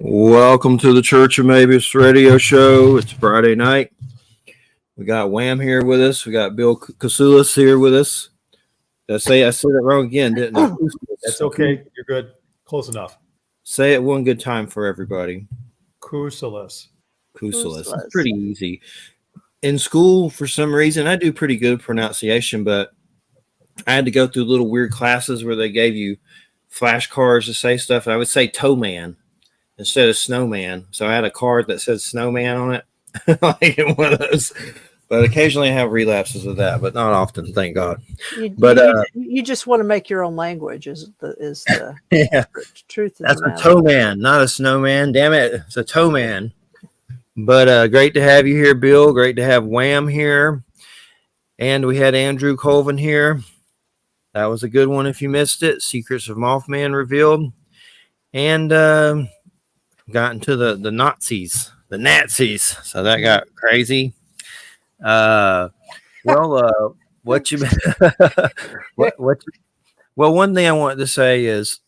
Welcome to the Church of Mabus radio show. It's Friday night. We got Wham here with us. We got Bill Kousoulas here with us. Did I said it wrong again, didn't I? That's okay. You're good. Close enough. Say it one good time for everybody. Kousoulas. Kousoulas. It's pretty easy. In school, for some reason, I do pretty good pronunciation, but I had to go through little weird classes where they gave you flashcards to say stuff. I would say toe man instead of snowman. So I had a card that said snowman on it. Like one of those. But occasionally I have relapses of that, but not often, thank God. You just want to make your own language is the yeah. truth. That's a toe man, not a snowman. Damn it. It's a toe man. But great to have you here, Bill. Great to have Wham here. And we had Andrew Colvin here. That was a good one if you missed it. Secrets of Mothman revealed. And got into the Nazis. So that got crazy. What you well, one thing I wanted to say is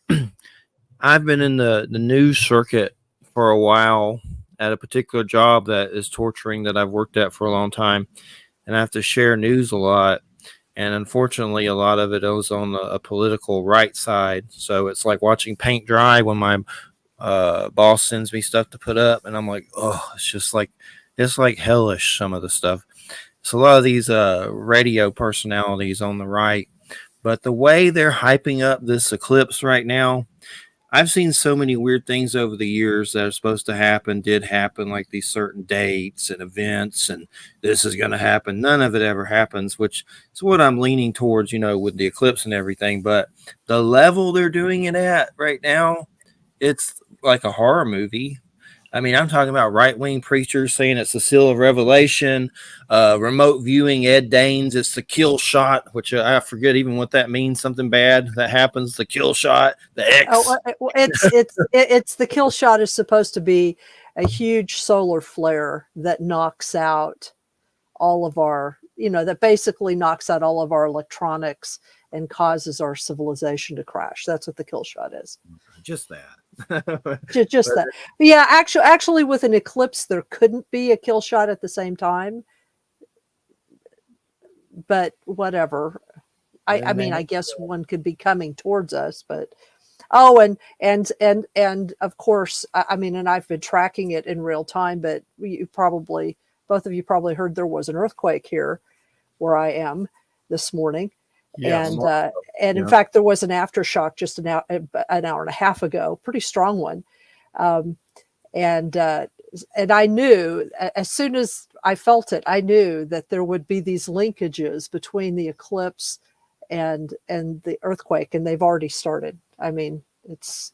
I've been in the news circuit for a while at a particular job that is torturing that I've worked at for a long time, and I have to share news a lot. And unfortunately, a lot of it is on a political right side. So it's like watching paint dry when my boss sends me stuff to put up, and I'm like, oh, it's like hellish, some of the stuff. So a lot of these radio personalities on the right, but the way they're hyping up this eclipse right now, I've seen so many weird things over the years that are supposed to happen, did happen, like these certain dates and events, and this is going to happen. None of it ever happens, which is what I'm leaning towards, with the eclipse and everything. But the level they're doing it at right now, it's like a horror movie. I mean, I'm talking about right-wing preachers saying it's the seal of revelation, remote viewing Ed Danes. It's the kill shot, which I forget even what that means. Something bad that happens. The kill shot, the X. It's the kill shot is supposed to be a huge solar flare that knocks out all of our, that basically knocks out all of our electronics and causes our civilization to crash. That's what the kill shot is. Just that. just that. But yeah, actually with an eclipse there couldn't be a kill shot at the same time, but whatever. I mean, I guess one could be coming towards us, but and of course, I mean, and I've been tracking it in real time, but both of you probably heard there was an earthquake here where I am this morning. Yes. And in fact, there was an aftershock just an hour and a half ago, pretty strong one. And I knew as soon as I felt it, I knew that there would be these linkages between the eclipse and the earthquake, and they've already started. I mean, it's,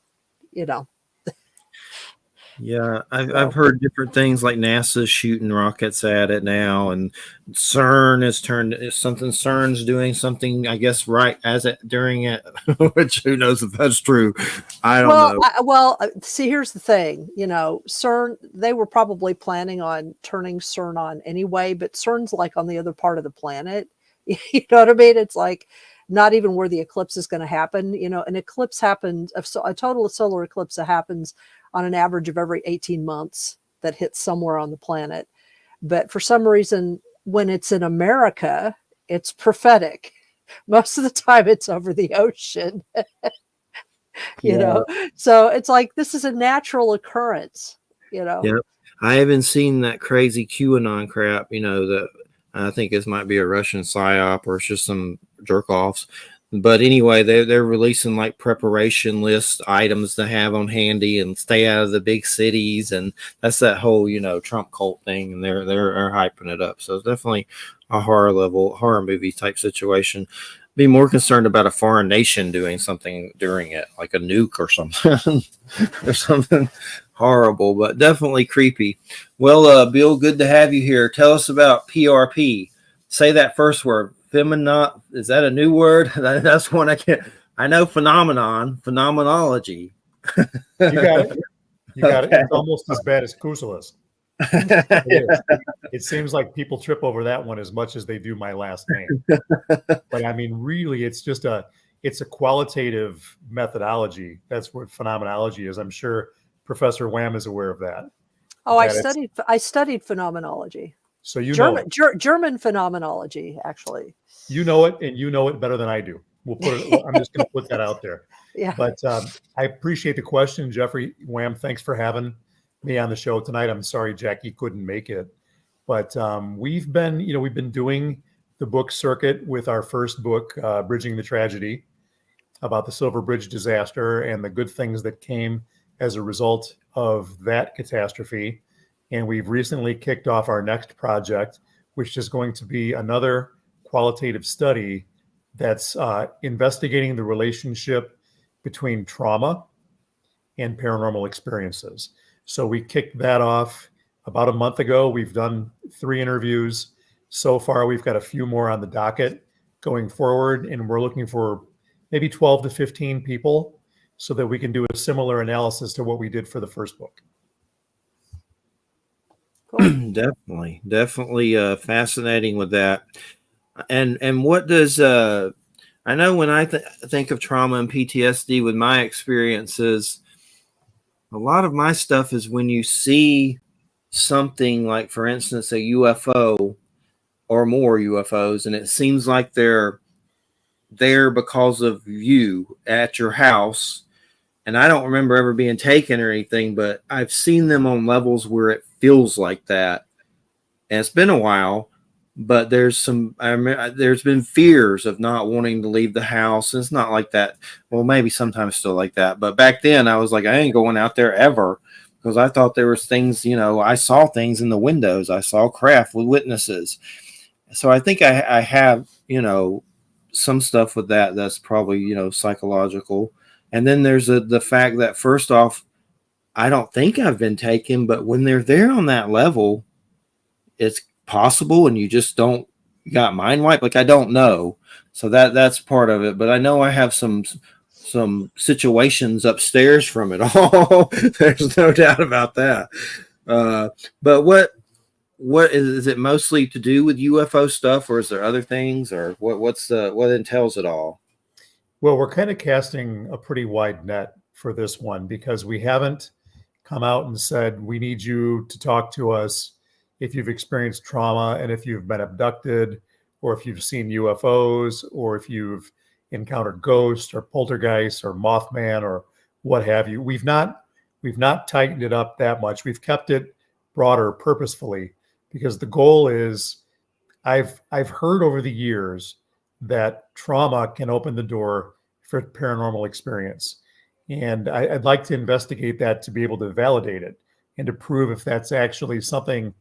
Yeah, I've heard different things like NASA's shooting rockets at it now, and CERN CERN's doing something, I guess, right as it during it, which who knows if that's true. I don't know. See, here's the thing, CERN, they were probably planning on turning CERN on anyway, but CERN's like on the other part of the planet. You know what I mean? It's like not even where the eclipse is going to happen. An eclipse happens, a total solar eclipse that happens on an average of every 18 months that hits somewhere on the planet. But for some reason, when it's in America, it's prophetic. Most of the time it's over the ocean, so it's like, this is a natural occurrence, Yeah. I haven't seen that crazy QAnon crap, that I think this might be a Russian psyop or it's just some jerk offs. But anyway, they're releasing like preparation list items to have on handy and stay out of the big cities, and that's that whole Trump cult thing, and they're hyping it up. So it's definitely a horror movie type situation. Be more concerned about a foreign nation doing something during it, like a nuke or something, or something horrible, but definitely creepy. Well, Bill, good to have you here. Tell us about PRP. Say that first word. Is that a new word? That's one I can't. I know phenomenology. You got it. Okay. It's almost as bad as Kousoulas. It seems like people trip over that one as much as they do my last name. But I mean, really, it's a qualitative methodology. That's what phenomenology is. I'm sure Professor Wham is aware of that. Oh, I studied phenomenology. So German phenomenology, actually. You know it, and you know it better than I do. I'm just going to put that out there. Yeah. But I appreciate the question, Jeffrey Wham. Thanks for having me on the show tonight. I'm sorry Jackie couldn't make it, but we've been doing the book circuit with our first book, Bridging the Tragedy, about the Silver Bridge disaster and the good things that came as a result of that catastrophe. And we've recently kicked off our next project, which is going to be another qualitative study that's investigating the relationship between trauma and paranormal experiences. So we kicked that off about a month ago. We've done 3 interviews so far. We've got a few more on the docket going forward, and we're looking for maybe 12 to 15 people so that we can do a similar analysis to what we did for the first book. Cool. Definitely fascinating with that. And what does I know when I think of trauma and PTSD with my experiences, a lot of my stuff is when you see something like, for instance, a UFO or more UFOs, and it seems like they're there because of you at your house. And I don't remember ever being taken or anything, but I've seen them on levels where it feels like that. And it's been a while, but there's been fears of not wanting to leave the house. And it's not like that. Well, maybe sometimes still like that. But back then I was like, I ain't going out there ever, because I thought there was things, I saw things in the windows. I saw craft with witnesses. So I think I have, some stuff with that's probably, psychological. And then there's the fact that, first off, I don't think I've been taken, but when they're there on that level, it's possible, and you just don't got mind wipe. Like, I don't know. So that's part of it. But I know I have some situations upstairs from it all. There's no doubt about that. But what is it mostly to do with UFO stuff, or is there other things, or what entails it all? Well, we're kind of casting a pretty wide net for this one, because we haven't come out and said, we need you to talk to us if you've experienced trauma, and if you've been abducted, or if you've seen UFOs, or if you've encountered ghosts or poltergeists or Mothman or what have you. We've not tightened it up that much. We've kept it broader purposefully, because the goal is, I've heard over the years that trauma can open the door for paranormal experience. And I'd like to investigate that, to be able to validate it and to prove if that's actually something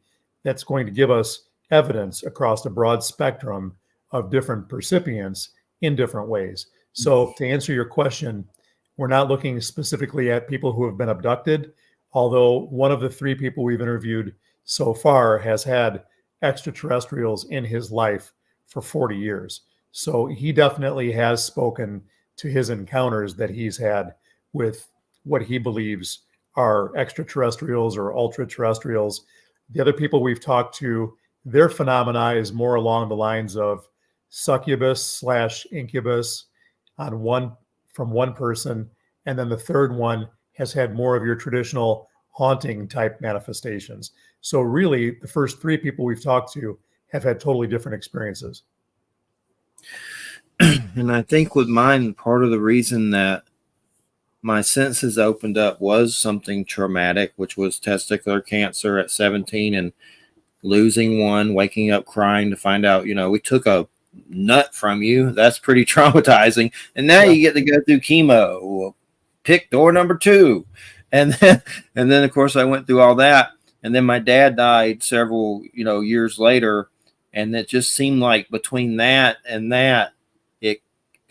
that's going to give us evidence across a broad spectrum of different percipients in different ways. So to answer your question, we're not looking specifically at people who have been abducted, although one of the 3 people we've interviewed so far has had extraterrestrials in his life for 40 years. So he definitely has spoken to his encounters that he's had with what he believes are extraterrestrials or ultra terrestrials. The other people we've talked to, their phenomena is more along the lines of succubus/incubus from one person. And then the third one has had more of your traditional haunting type manifestations. So really, the first 3 people we've talked to have had totally different experiences. And I think with mine, part of the reason that my senses opened up was something traumatic, which was testicular cancer at 17 and losing one, waking up crying to find out, we took a nut from you. That's pretty traumatizing. And now you get to go through chemo. Pick door number 2. And then of course I went through all that. And then my dad died several, years later. And it just seemed like between that and that,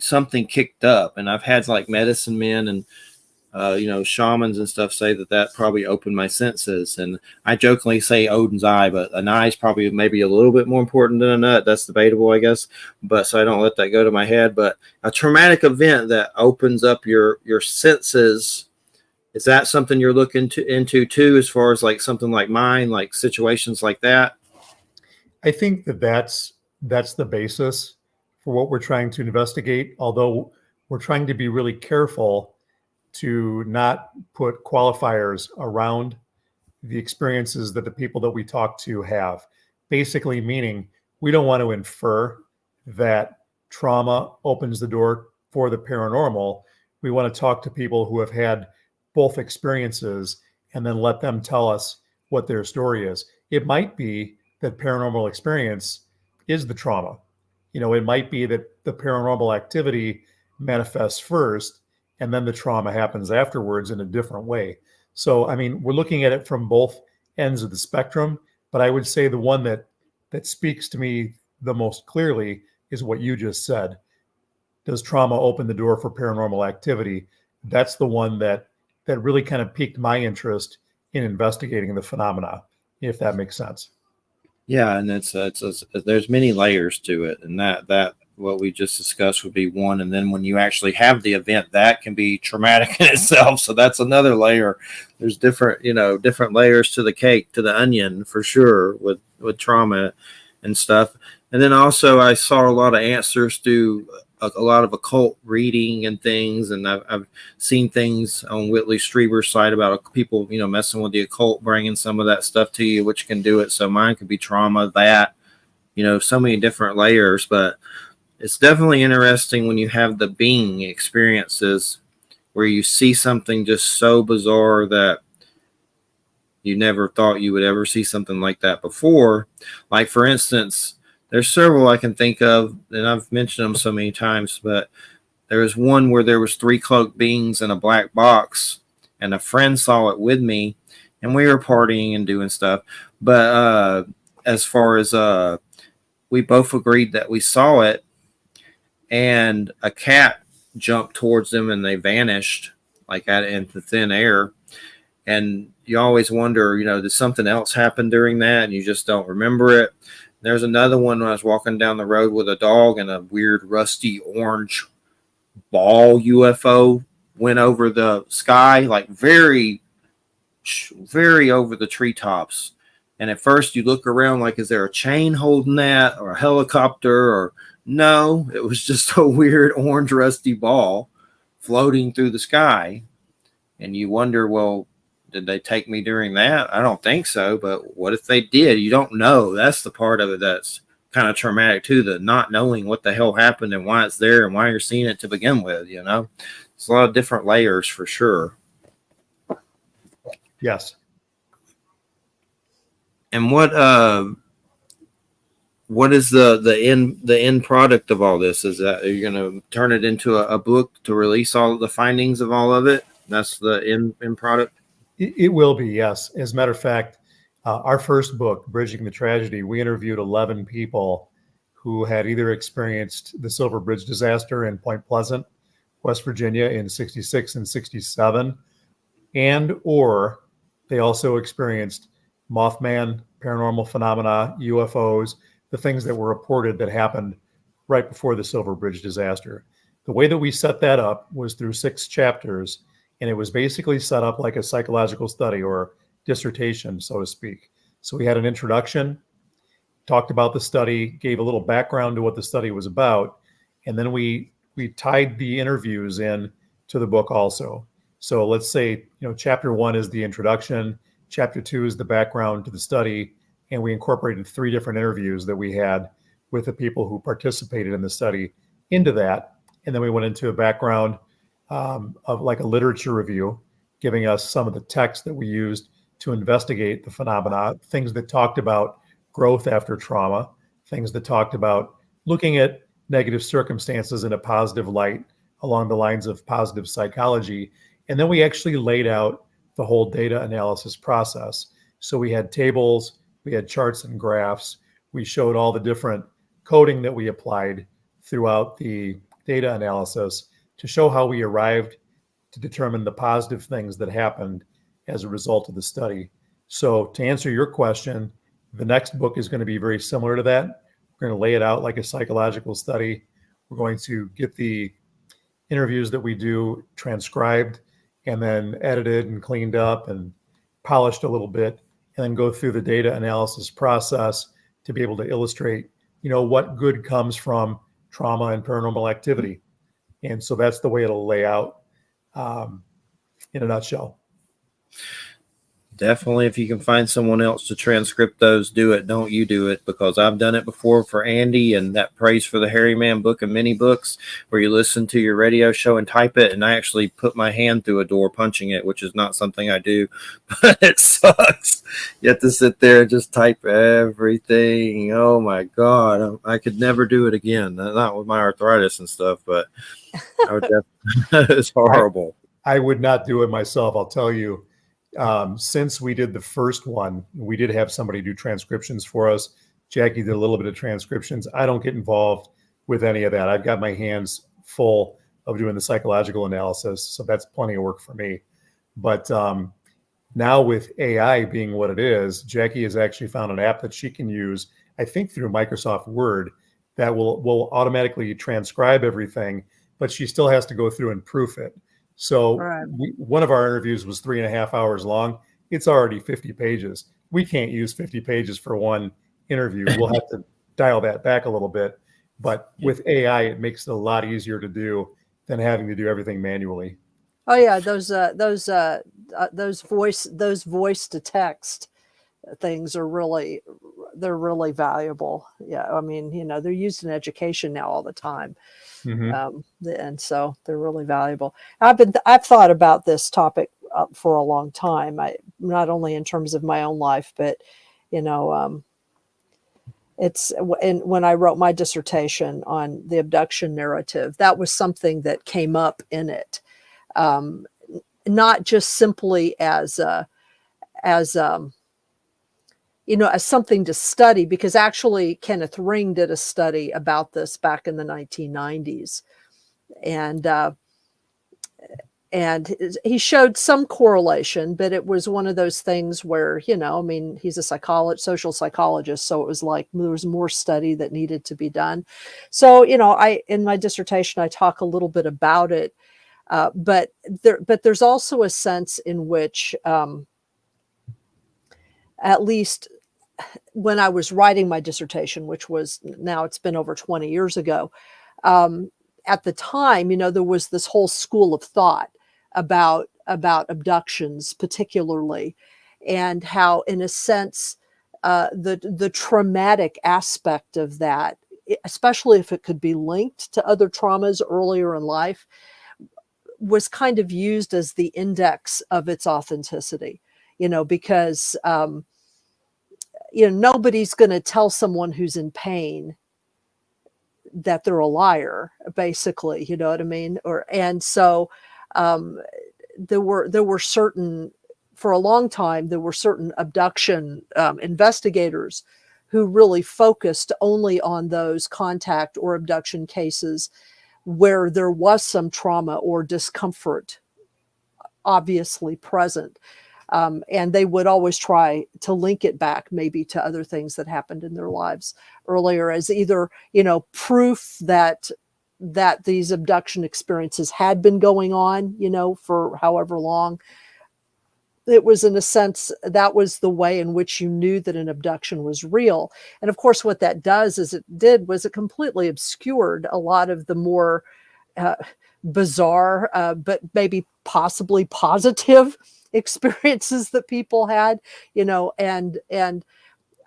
something kicked up. And I've had like medicine men and shamans and stuff say that probably opened my senses. And I jokingly say Odin's eye, but an eye is probably maybe a little bit more important than a nut. That's debatable, I guess. But so I don't let that go to my head. But a traumatic event that opens up your senses, is that something you're looking into too, as far as like something like mine, like situations like that? I think that's the basis for what we're trying to investigate, although we're trying to be really careful to not put qualifiers around the experiences that the people that we talk to have. Basically, meaning we don't want to infer that trauma opens the door for the paranormal. We want to talk to people who have had both experiences and then let them tell us what their story is. It might be that paranormal experience is the trauma. It might be that the paranormal activity manifests first and then the trauma happens afterwards in a different way. So, I mean, we're looking at it from both ends of the spectrum, but I would say the one that speaks to me the most clearly is what you just said. Does trauma open the door for paranormal activity? That's the one that really kind of piqued my interest in investigating the phenomena, if that makes sense. Yeah, and it's there's many layers to it, and that what we just discussed would be one, and then when you actually have the event, that can be traumatic in itself. So that's another layer. There's different layers to the cake, to the onion, for sure, with trauma and stuff. And then also I saw a lot of answers to a lot of occult reading and things, and I've seen things on Whitley Strieber's site about people messing with the occult, bringing some of that stuff to you, which can do it. So mine could be trauma, that so many different layers. But it's definitely interesting when you have the being experiences where you see something just so bizarre that you never thought you would ever see something like that before. Like, for instance, there's several I can think of, and I've mentioned them so many times, but there was one where there was 3 cloaked beings in a black box, and a friend saw it with me, and we were partying and doing stuff. But as far as we both agreed that we saw it, and a cat jumped towards them, and they vanished like into thin air. And you always wonder, did something else happen during that, and you just don't remember it. There's another one when I was walking down the road with a dog, and a weird rusty orange ball UFO went over the sky, like very, very over the treetops. And at first you look around like, is there a chain holding that, or a helicopter? Or no, it was just a weird orange rusty ball floating through the sky. And you wonder, well, did they take me during that? I don't think so, but what if they did? You don't know. That's the part of it that's kind of traumatic too, the not knowing what the hell happened and why it's there and why you're seeing it to begin with. It's a lot of different layers for sure. Yes. And what is the end product of all this? Is that, are you going to turn it into a book to release all of the findings of all of it? That's the end product. It will be, yes. As a matter of fact, our first book, Bridging the Tragedy, we interviewed 11 people who had either experienced the Silver Bridge disaster in Point Pleasant, West Virginia in 66 and 67, and or they also experienced Mothman, paranormal phenomena, UFOs, the things that were reported that happened right before the Silver Bridge disaster. The way that we set that up was through 6 chapters, and it was basically set up like a psychological study or dissertation, so to speak. So we had an introduction, talked about the study, gave a little background to what the study was about, and then we tied the interviews in to the book also. So let's say, chapter 1 is the introduction, chapter 2 is the background to the study, and we incorporated 3 different interviews that we had with the people who participated in the study into that. And then we went into a background of like a literature review, giving us some of the text that we used to investigate the phenomena, things that talked about growth after trauma, things that talked about looking at negative circumstances in a positive light along the lines of positive psychology. And then we actually laid out the whole data analysis process. So we had tables, we had charts and graphs. We showed all the different coding that we applied throughout the data analysis to show how we arrived to determine the positive things that happened as a result of the study. So to answer your question, the next book is going to be very similar to that. We're going to lay it out like a psychological study. We're going to get the interviews that we do transcribed and then edited and cleaned up and polished a little bit, and then go through the data analysis process to be able to illustrate, what good comes from trauma and paranormal activity. And so that's the way it'll lay out. in a nutshell. Definitely, if you can find someone else to transcript those, do it. Don't you do it, because I've done it before for Andy and that Praise for the Hairy Man book and mini books, where you listen to your radio show and type it. And I actually put my hand through a door punching it, which is not something I do, but it sucks. You have to sit there and just type everything. Oh my God. I could never do it again. Not with my arthritis and stuff, but I would definitely, it's horrible. I would not do it myself. I'll tell you. Since we did the first one, we did have somebody do transcriptions for us. Jackie did a little bit of transcriptions. I don't get involved with any of that. I've got my hands full of doing the psychological analysis, so that's plenty of work for me. But now with AI being what it is, Jackie has actually found an app that she can use, I think through Microsoft Word, that will automatically transcribe everything, but she still has to go through and proof it. So Right. one of our interviews was 3.5 hours long. It's already 50 pages. We can't use 50 pages for one interview. We'll have to dial that back a little bit. But with AI, it makes it a lot easier to do than having to do everything manually. Oh yeah, those voice to text things are really, they're really valuable. Yeah, I mean, they're used in education now all the time. Mm-hmm. And so they're really valuable. I've thought about this topic for a long time. Not only in terms of my own life, but it's when I wrote my dissertation on the abduction narrative, that was something that came up in it, not just simply as something to study, because actually Kenneth Ring did a study about this back in the 1990s. And he showed some correlation, but it was one of those things where, he's a social psychologist. So it was like, there was more study that needed to be done. So, in my dissertation, I talk a little bit about it. But there's also a sense in which, at least when I was writing my dissertation, which was, now it's been over 20 years ago, at the time, there was this whole school of thought about abductions, particularly, and how, in a sense, the traumatic aspect of that, especially if it could be linked to other traumas earlier in life, was kind of used as the index of its authenticity. Because nobody's going to tell someone who's in pain that they're a liar, basically, you know what I mean? And so there were certain, for a long time, there were certain abduction investigators who really focused only on those contact or abduction cases where there was some trauma or discomfort obviously present. And they would always try to link it back maybe to other things that happened in their lives earlier, as either, proof that these abduction experiences had been going on, for however long. It was, in a sense, that was the way in which you knew that an abduction was real. And of course, what that was it completely obscured a lot of the more bizarre, but maybe possibly positive experiences that people had, and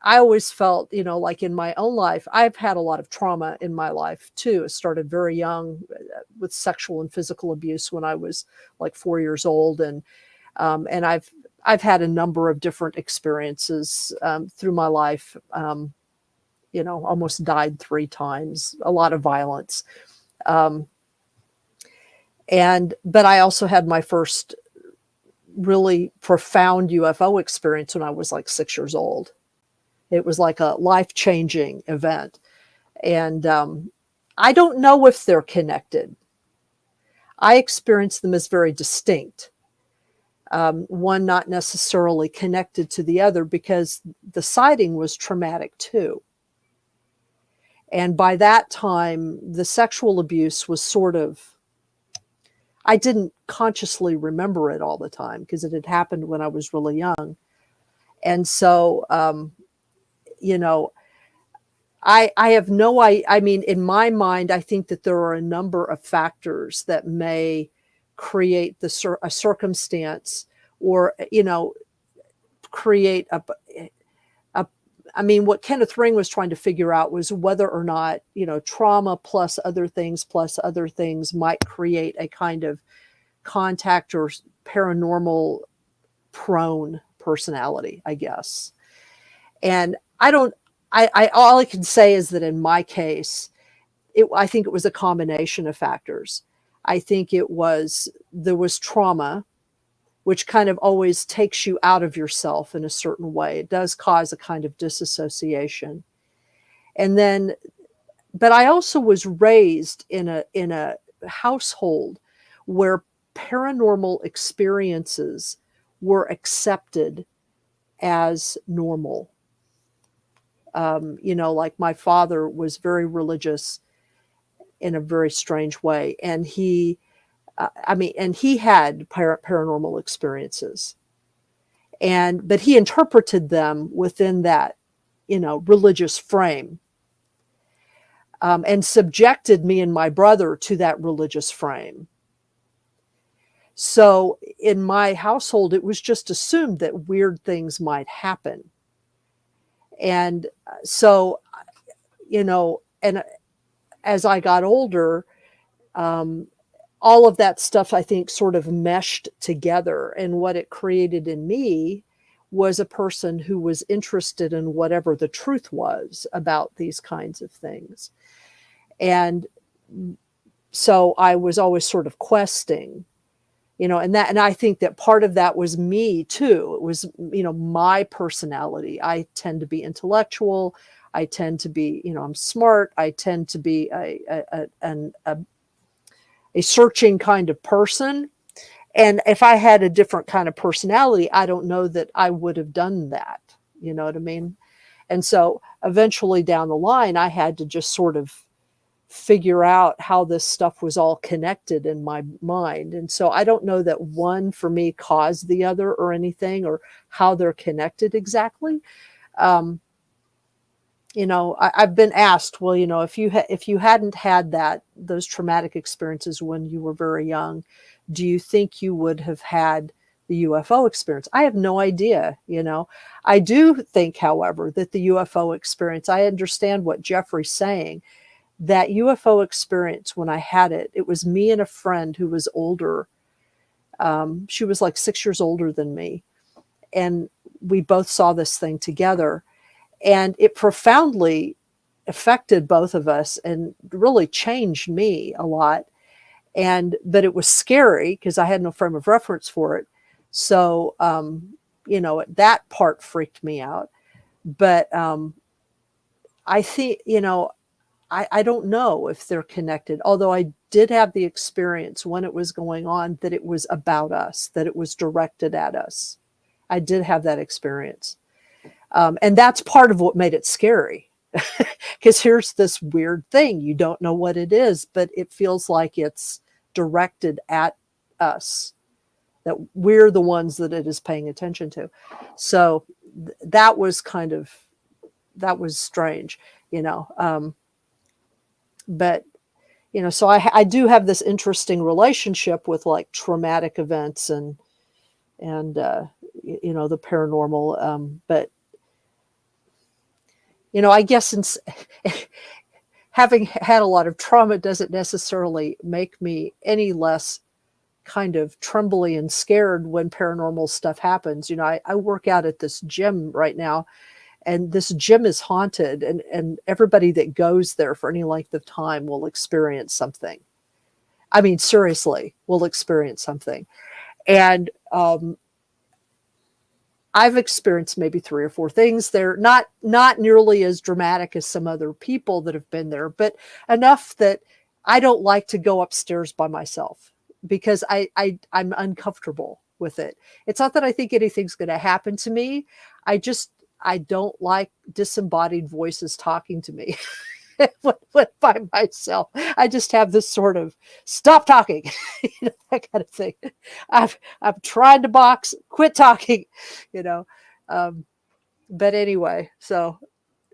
I always felt, like in my own life, I've had a lot of trauma in my life too. It started very young with sexual and physical abuse when I was like 4 years old. And I've had a number of different experiences through my life, almost died 3 times, a lot of violence. But I also had my first really profound UFO experience when I was like 6 years old. It was like a life-changing event. And I don't know if they're connected. I experience them as very distinct. One not necessarily connected to the other, because the sighting was traumatic too. And by that time, the sexual abuse was sort of, I didn't consciously remember it all the time because it had happened when I was really young. And so, I have I mean, in my mind, I think that there are a number of factors that may create a circumstance, or, create I mean, what Kenneth Ring was trying to figure out was whether or not, trauma plus other things might create a kind of contact or paranormal prone personality, I guess. And all I can say is that in my case, I think it was a combination of factors. I think there was trauma, which kind of always takes you out of yourself in a certain way. It does cause a kind of disassociation. And then, but I also was raised in a household where paranormal experiences were accepted as normal. Like my father was very religious in a very strange way. And he had paranormal experiences, but he interpreted them within that, religious frame, and subjected me and my brother to that religious frame. So in my household, it was just assumed that weird things might happen. And so, and as I got older, all of that stuff, I think, sort of meshed together. And what it created in me was a person who was interested in whatever the truth was about these kinds of things. And so I was always sort of questing, and I think that part of that was me too. It was, my personality. I tend to be intellectual. I tend to be, I'm smart. I tend to be a searching kind of person. And if I had a different kind of personality, I don't know that I would have done that. You know what I mean? And so eventually down the line, I had to just sort of figure out how this stuff was all connected in my mind. And so I don't know that one for me caused the other or anything, or how they're connected exactly. I've been asked, well, if you hadn't had those traumatic experiences when you were very young, do you think you would have had the UFO experience? I have no idea. I do think, however, that the UFO experience, I understand what Jeffrey's saying. That UFO experience, when I had it, it was me and a friend who was older. She was like 6 years older than me. And we both saw this thing together. And it profoundly affected both of us and really changed me a lot. But it was scary because I had no frame of reference for it. So, that part freaked me out. But I think, I don't know if they're connected, although I did have the experience when it was going on that it was about us, that it was directed at us. I did have that experience. And that's part of what made it scary. Because here's this weird thing. You don't know what it is, but it feels like it's directed at us, that we're the ones that it is paying attention to. So that was strange, but, so I do have this interesting relationship with like traumatic events and the paranormal. But, I guess having had a lot of trauma doesn't necessarily make me any less kind of trembly and scared when paranormal stuff happens. I work out at this gym right now, and this gym is haunted, and everybody that goes there for any length of time will experience something. I mean, seriously, will experience something. And I've experienced maybe 3 or 4 things there, not nearly as dramatic as some other people that have been there, but enough that I don't like to go upstairs by myself because I'm uncomfortable with it. It's not that I think anything's going to happen to me. I don't like disembodied voices talking to me when by myself. I just have this sort of stop talking, that kind of thing. I'm trying to box, quit talking, but anyway, so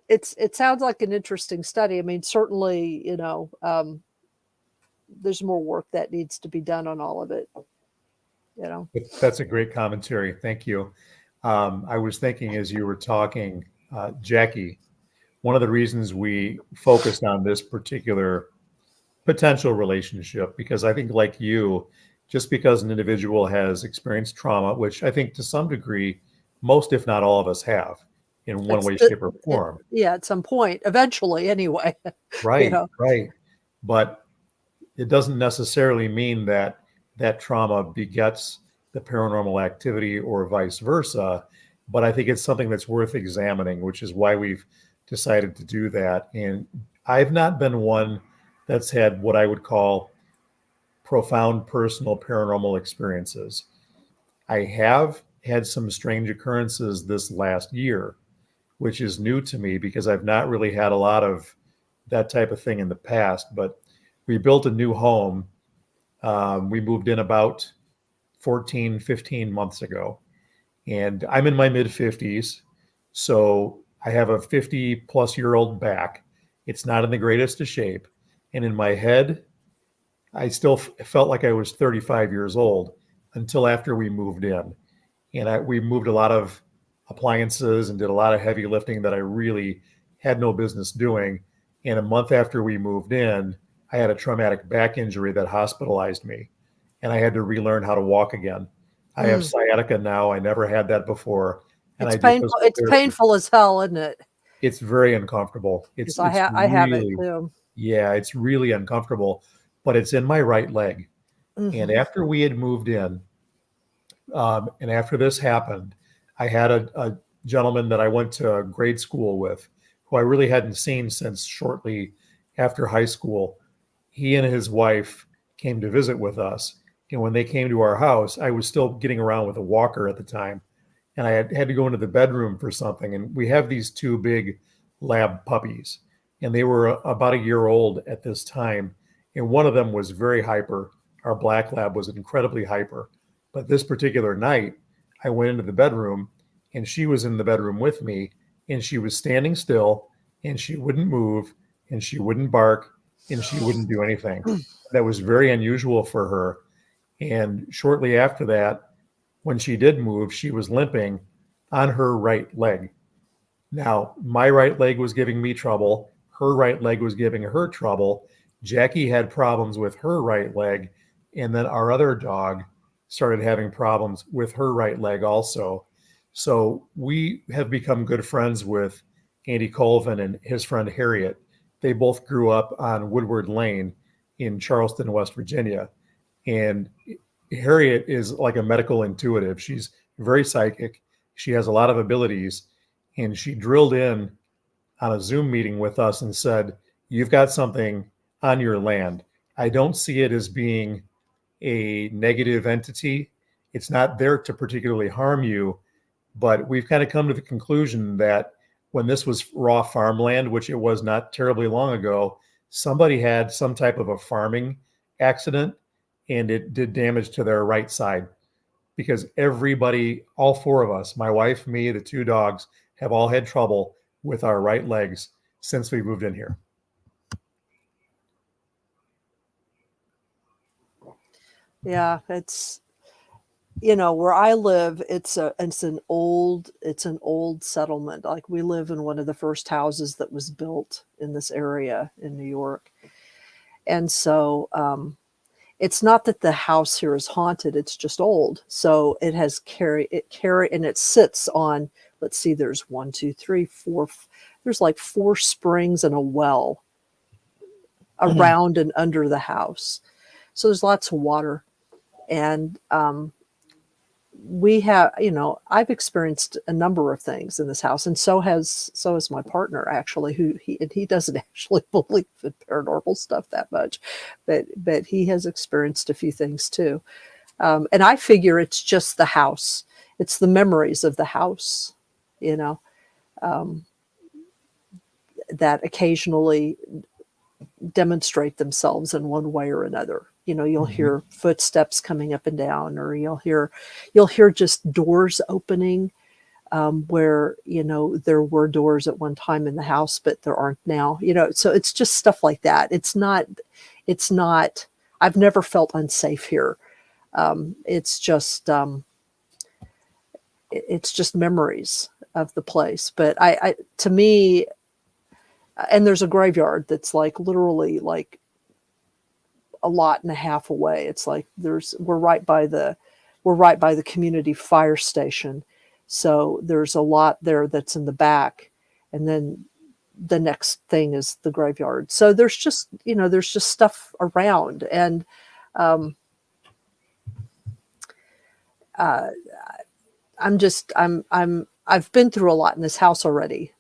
it sounds like an interesting study. I mean, certainly, there's more work that needs to be done on all of it. You know, That's a great commentary. Thank you. I was thinking as you were talking, Jackie, one of the reasons we focused on this particular potential relationship, because I think, like you, just because an individual has experienced trauma, which I think to some degree, most, if not all of us have in one way, shape, or form. Yeah, at some point, eventually, anyway. Right, right. But it doesn't necessarily mean that that trauma begets the paranormal activity or vice versa. But I think it's something that's worth examining, which is why we've decided to do that. And I've not been one that's had what I would call profound personal paranormal experiences. I have had some strange occurrences this last year, which is new to me because I've not really had a lot of that type of thing in the past. But we built a new home. We moved in about 14, 15 months ago. And I'm in my mid 50s. So I have a 50 plus year old back. It's not in the greatest of shape. And in my head, I still felt like I was 35 years old until after we moved in. And we moved a lot of appliances and did a lot of heavy lifting that I really had no business doing. And a month after we moved in, I had a traumatic back injury that hospitalized me, and I had to relearn how to walk again. I have sciatica now. I never had that before. And it's I do painful. physical It's therapy. painful as hell, isn't it? It's very uncomfortable. It's I have it really, too. yeah, it's really uncomfortable, but it's in my right leg. And after we had moved in, and after this happened, I had a gentleman that I went to grade school with, who I really hadn't seen since shortly after high school. He and his wife came to visit with us. And when they came to our house, I was still getting around with a walker at the time. And I had to go into the bedroom for something. And we have these two big lab puppies, and they were about a year old at this time. And one of them was very hyper. Our black lab was incredibly hyper. But this particular night, I went into the bedroom, and she was in the bedroom with me, and she was standing still, and she wouldn't move, and she wouldn't bark, and she wouldn't do anything. That was very unusual for her. And shortly after that, when she did move, she was limping on her right leg. Now, my right leg was giving me trouble. Her right leg was giving her trouble. Jackie had problems with her right leg. And then our other dog started having problems with her right leg also. So we have become good friends with Andy Colvin and his friend Harriet. They both grew up on Woodward Lane in Charleston, West Virginia. And Harriet is like a medical intuitive. She's very psychic. She has a lot of abilities. And she drilled in on a Zoom meeting with us and said, "You've got something on your land. I don't see it as being a negative entity. It's not there to particularly harm you. But we've kind of come to the conclusion that when this was raw farmland, which it was not terribly long ago, somebody had some type of a farming accident, and it did damage to their right side. Because everybody, all four of us, my wife, me, the two dogs, have all had trouble with our right legs since we moved in here." Yeah, it's, you know, where I live, it's an old settlement. Like, we live in one of the first houses that was built in this area in New York. And so it's not that the house here is haunted, it's just old. So it has and it sits on, let's see, there's 1, 2, 3, 4, there's like 4 springs and a well around and under the house. So there's lots of water. And we have, you know, I've experienced a number of things in this house, and so has my partner, actually, who he doesn't actually believe in paranormal stuff that much, but he has experienced a few things too. And I figure it's just the house. It's the memories of the house, you know, that occasionally demonstrate themselves in one way or another. You know, you'll hear footsteps coming up and down, or you'll hear just doors opening, where, you know, there were doors at one time in the house, but there aren't now, you know. So it's just stuff like that. It's not I've never felt unsafe here. It's just memories of the place. But to me, and there's a graveyard that's like literally like a lot and a half away. It's like we're right by the community fire station. So there's a lot there that's in the back. And then the next thing is the graveyard. So there's just stuff around. And I've been through a lot in this house already,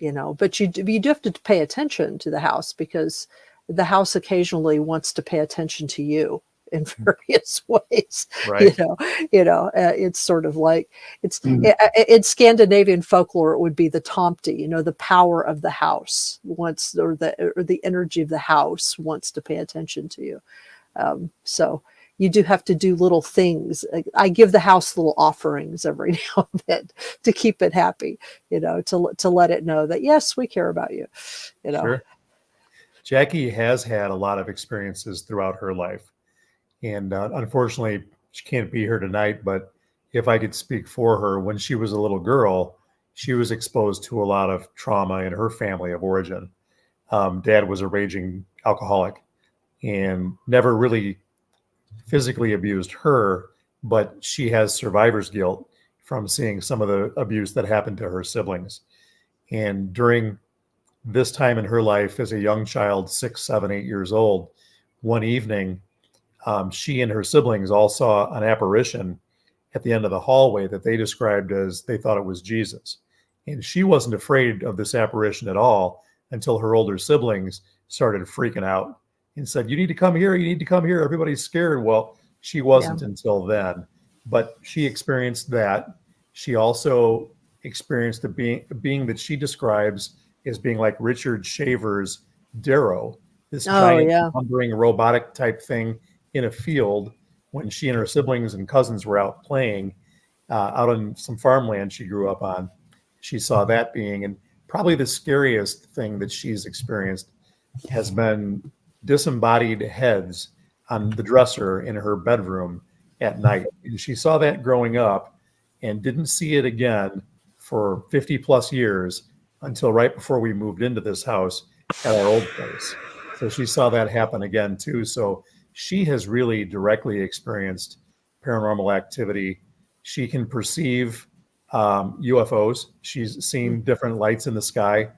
but you do have to pay attention to the house, because the house occasionally wants to pay attention to you in various ways. Right. It's sort of like in Scandinavian folklore, it would be the tomte, the power of the house wants, or the energy of the house wants to pay attention to you. So you do have to do little things. I give the house little offerings every now and then to keep it happy, to let it know that, yes, we care about you, Sure. Jackie has had a lot of experiences throughout her life. And unfortunately, she can't be here tonight. But if I could speak for her, when she was a little girl, she was exposed to a lot of trauma in her family of origin. Dad was a raging alcoholic and never really physically abused her, but she has survivor's guilt from seeing some of the abuse that happened to her siblings. And during this time in her life as a young child, 6, 7, 8 years old, one evening, she and her siblings all saw an apparition at the end of the hallway that they described as they thought it was Jesus. And she wasn't afraid of this apparition at all until her older siblings started freaking out and said, "You need to come here. You need to come here. Everybody's scared." Well, she wasn't until then, but she experienced that. She also experienced a being that she describes as being like Richard Shaver's Darrow, this giant, wandering robotic type thing in a field when she and her siblings and cousins were out playing out on some farmland she grew up on. She saw that being, and probably the scariest thing that she's experienced has been disembodied heads on the dresser in her bedroom at night. And she saw that growing up and didn't see it again for 50 plus years until right before we moved into this house at our old place. So she saw that happen again too. So she has really directly experienced paranormal activity. She can perceive UFOs. She's seen different lights in the sky.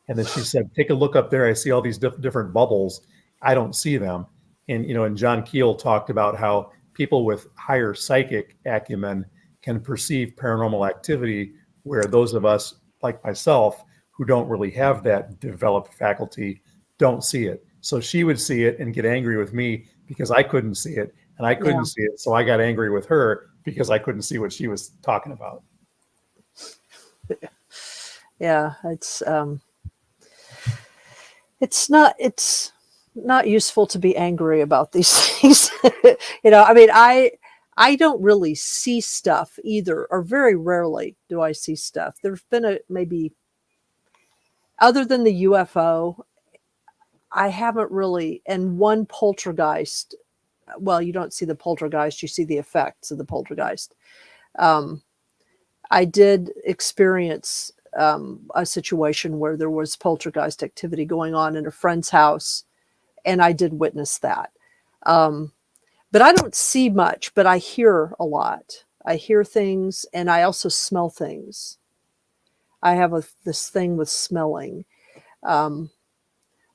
And then she said, "Take a look up there. I see all these different bubbles. I don't see them." And John Keel talked about how people with higher psychic acumen can perceive paranormal activity, where those of us like myself who don't really have that developed faculty don't see it. So she would see it and get angry with me because I couldn't see it, and I couldn't see it. So I got angry with her because I couldn't see what she was talking about. Yeah, it's not useful to be angry about these things. I mean, I don't really see stuff either, or very rarely do I see stuff. There's been maybe, other than the UFO, I haven't really, and one poltergeist. Well, you don't see the poltergeist, you see the effects of the poltergeist. I did experience a situation where there was poltergeist activity going on in a friend's house, and I did witness that. But I don't see much, but I hear a lot. I hear things, and I also smell things. I have this thing with smelling.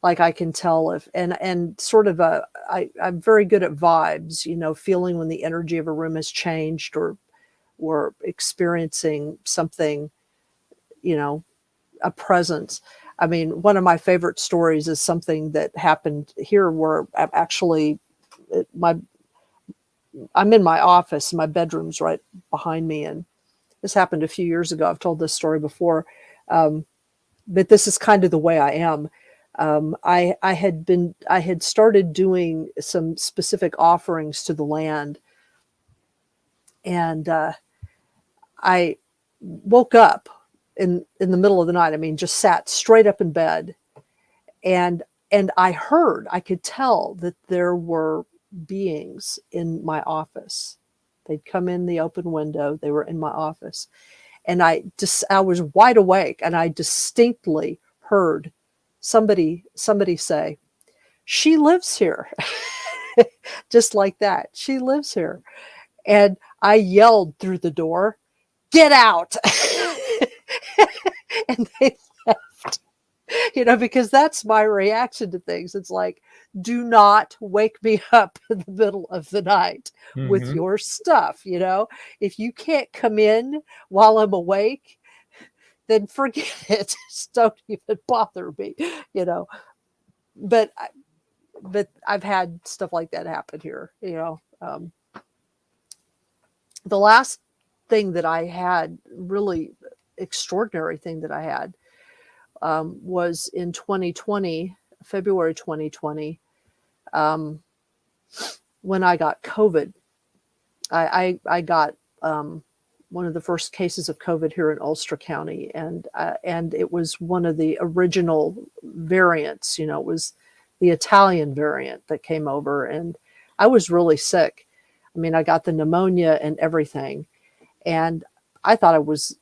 Like I can tell if, and sort of I'm very good at vibes, feeling when the energy of a room has changed, or experiencing something, a presence. I mean, one of my favorite stories is something that happened here where I'm actually, I'm in my office, my bedroom's right behind me. And this happened a few years ago. I've told this story before. But this is kind of the way I am. I had started doing some specific offerings to the land, and I woke up in the middle of the night. I mean, just sat straight up in bed, and I could tell that there were beings in my office. They'd come in the open window. They were in my office. And I was wide awake, and I distinctly heard somebody say, "She lives here." Just like that. "She lives here." And I yelled through the door, "Get out." And they left, because that's my reaction to things. It's like, do not wake me up in the middle of the night with your stuff. If you can't come in while I'm awake, then forget it. Just don't even bother me, But I've had stuff like that happen here. The last thing that I had, really extraordinary thing that I had, was in 2020, February 2020, when I got COVID. I got one of the first cases of COVID here in Ulster County, and it was one of the original variants. It was the Italian variant that came over, and I was really sick. I mean, I got the pneumonia and everything, and I thought I was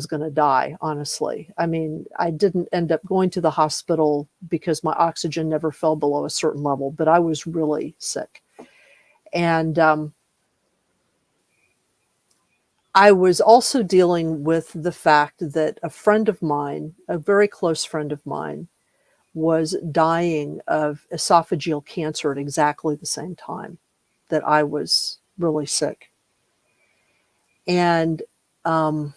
going to die, honestly. I mean, I didn't end up going to the hospital because my oxygen never fell below a certain level, but I was really sick. And I was also dealing with the fact that a friend of mine, a very close friend of mine, was dying of esophageal cancer at exactly the same time that I was really sick. And I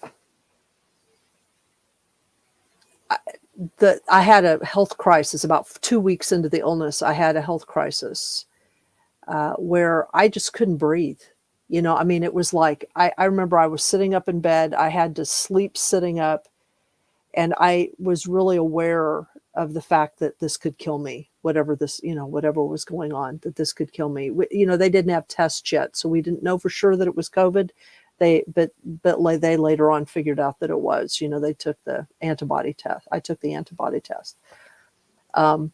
had a health crisis about 2 weeks into the illness. I had a health crisis where I just couldn't breathe. I mean, it was like, I remember I was sitting up in bed. I had to sleep sitting up, and I was really aware of the fact that this could kill me, whatever was going on, that this could kill me. They didn't have tests yet, so we didn't know for sure that it was COVID. They later on figured out that it was. They took the antibody test. I took the antibody test. But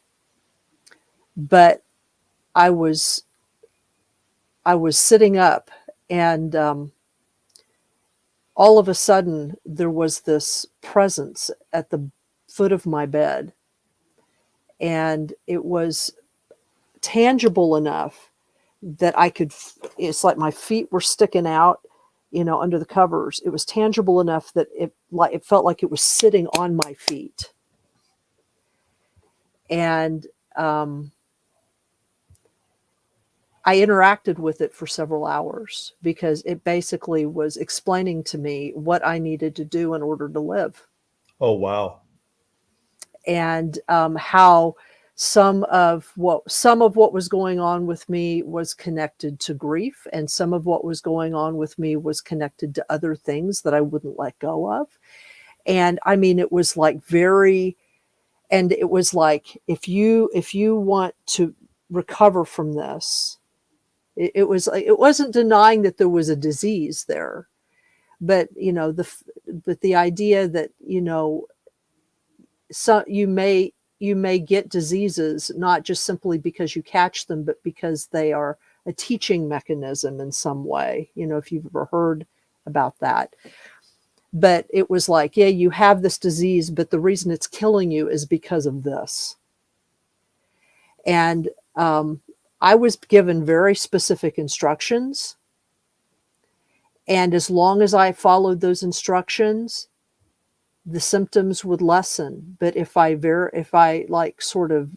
I was sitting up, and all of a sudden there was this presence at the foot of my bed, and it was tangible enough that it's like my feet were sticking out, under the covers. It was tangible enough that it felt like it was sitting on my feet. And I interacted with it for several hours, because it basically was explaining to me what I needed to do in order to live. Oh, wow. And how some of what was going on with me was connected to grief, and some of what was going on with me was connected to other things that I wouldn't let go of. And I mean, it was like if you want to recover from this, it wasn't denying that there was a disease there, but the idea that so you may get diseases not just simply because you catch them, but because they are a teaching mechanism in some way. If you've ever heard about that. But it was like, yeah, you have this disease, but the reason it's killing you is because of this. And I was given very specific instructions. And as long as I followed those instructions, the symptoms would lessen. But if I sort of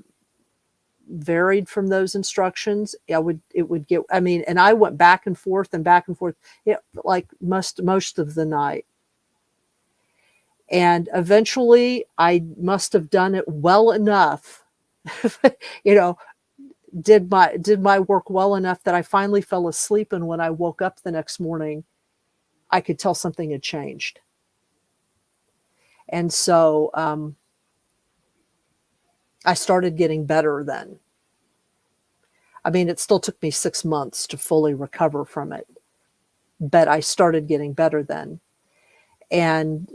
varied from those instructions, it would get, I mean, and I went back and forth, like most of the night. And eventually I must have done it well enough, did my work well enough that I finally fell asleep. And when I woke up the next morning, I could tell something had changed. And so I started getting better then. I mean, it still took me 6 months to fully recover from it, but I started getting better then. And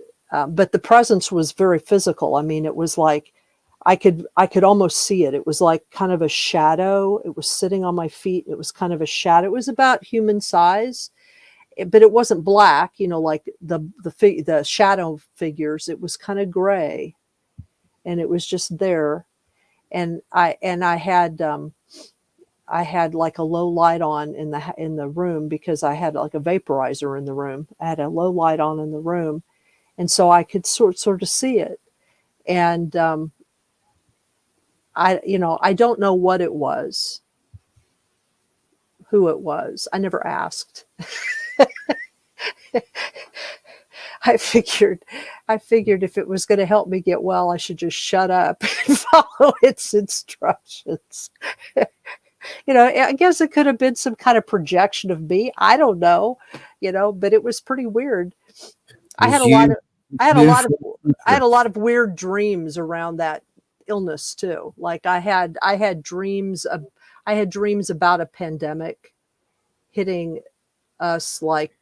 but the presence was very physical. I mean, it was like I could almost see it. It was like kind of a shadow. It was sitting on my feet. It was kind of a shadow. It was about human size, but it wasn't black, like the shadow figures. It was kind of gray, and it was just there. And I had like a low light on in the room because I had like a vaporizer in the room. I had a low light on in the room, and so I could sort of see it. And I don't know what it was, who it was. I never asked. I figured if it was going to help me get well, I should just shut up and follow its instructions. I guess it could have been some kind of projection of me. I don't know, but it was pretty weird. I had a lot of weird dreams around that illness too. Like I had dreams about a pandemic hitting us like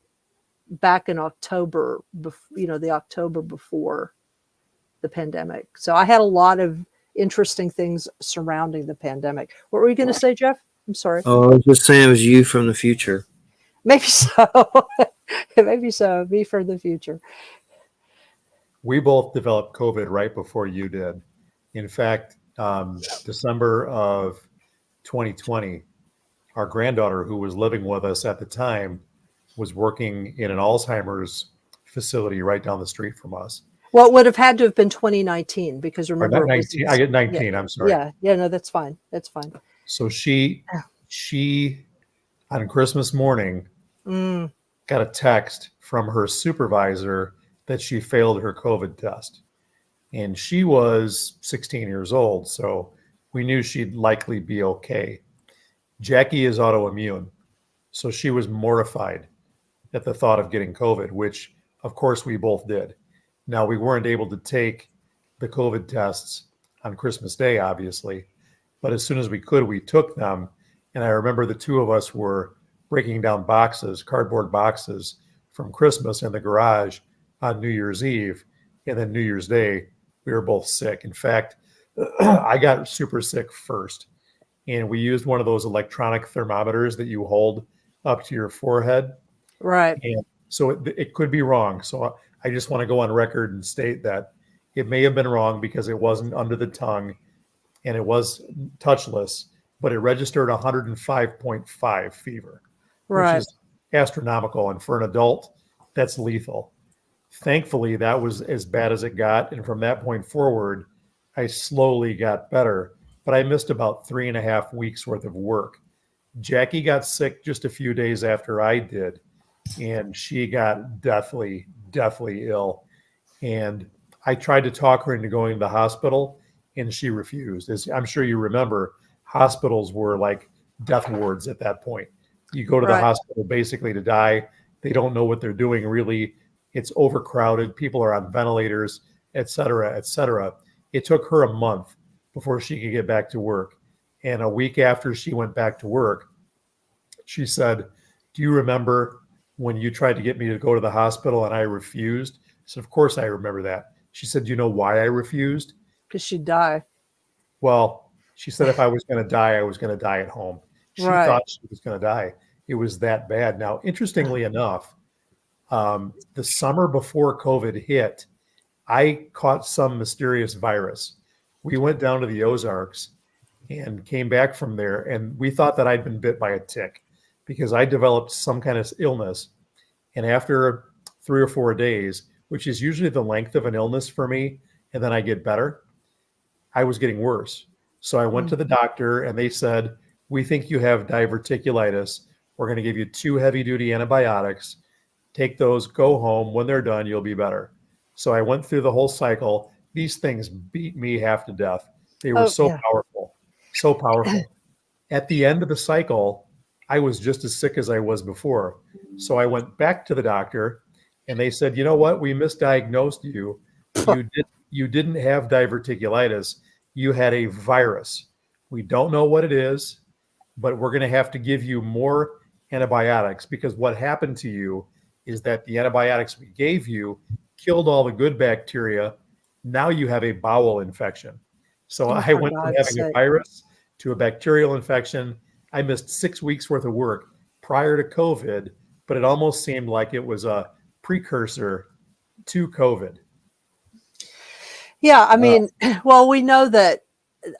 back in October, the October before the pandemic. So I had a lot of interesting things surrounding the pandemic. What were you going to say, Jeff? I'm sorry. Oh, I was just saying it was you from the future. Maybe so. Maybe so. Me from the future. We both developed COVID right before you did. In fact, December of 2020, our granddaughter, who was living with us at the time, was working in an Alzheimer's facility right down the street from us. Well, it would have had to have been 2019 because remember, 19, I get 19. Yeah, I'm sorry. Yeah. No, that's fine. That's fine. So she on Christmas morning got a text from her supervisor that she failed her COVID test, and she was 16 years old, so we knew she'd likely be okay. Jackie is autoimmune, so she was mortified at the thought of getting COVID, which of course we both did. Now, we weren't able to take the COVID tests on Christmas Day, obviously, but as soon as we could, we took them. And I remember the two of us were breaking down cardboard boxes from Christmas in the garage on New Year's Eve. And then New Year's Day, we were both sick. In fact, I got super sick first. And we used one of those electronic thermometers that you hold up to your forehead. Right. And so it could be wrong. So I just want to go on record and state that it may have been wrong because it wasn't under the tongue and it was touchless, but it registered 105.5 fever, right. which is astronomical. And for an adult, that's lethal. Thankfully, that was as bad as it got. And from that point forward, I slowly got better, but I missed about 3.5 weeks worth of work. Jackie got sick just a few days after I did, and she got deathly ill. And I tried to talk her into going to the hospital, and she refused. As I'm sure you remember, hospitals were like death wards at that point. You go to the hospital basically to die. They don't know what they're doing, really. It's overcrowded. People are on ventilators, et cetera, et cetera. It took her a month before she could get back to work. And a week after she went back to work, she said, "Do you remember when you tried to get me to go to the hospital and I refused?" I said, "Of course I remember that." She said, "Do you know why I refused?" Because she'd die. Well, she said if I was going to die, I was going to die at home. She thought she was going to die. It was that bad. Now, interestingly enough, the summer before COVID hit, I caught some mysterious virus. We went down to the Ozarks and came back from there, and we thought that I'd been bit by a tick because I developed some kind of illness. And after 3 or 4 days, which is usually the length of an illness for me, and then I get better, I was getting worse. So I went to the doctor, and they said, "We think you have diverticulitis. We're going to give you 2 heavy-duty antibiotics. Take those, go home. When they're done, you'll be better." So I went through the whole cycle. These things beat me half to death. They were powerful, so powerful. At the end of the cycle, I was just as sick as I was before. So I went back to the doctor, and they said, "You know what? We misdiagnosed you. You didn't have diverticulitis. You had a virus. We don't know what it is, but we're going to have to give you more antibiotics because what happened to you is that the antibiotics we gave you killed all the good bacteria. Now you have a bowel infection. So Oh, I for went from God's having a sake. virus to a bacterial infection. I missed 6 weeks worth of work prior to COVID, but it almost seemed like it was a precursor to COVID. Yeah, I mean, well, we know that.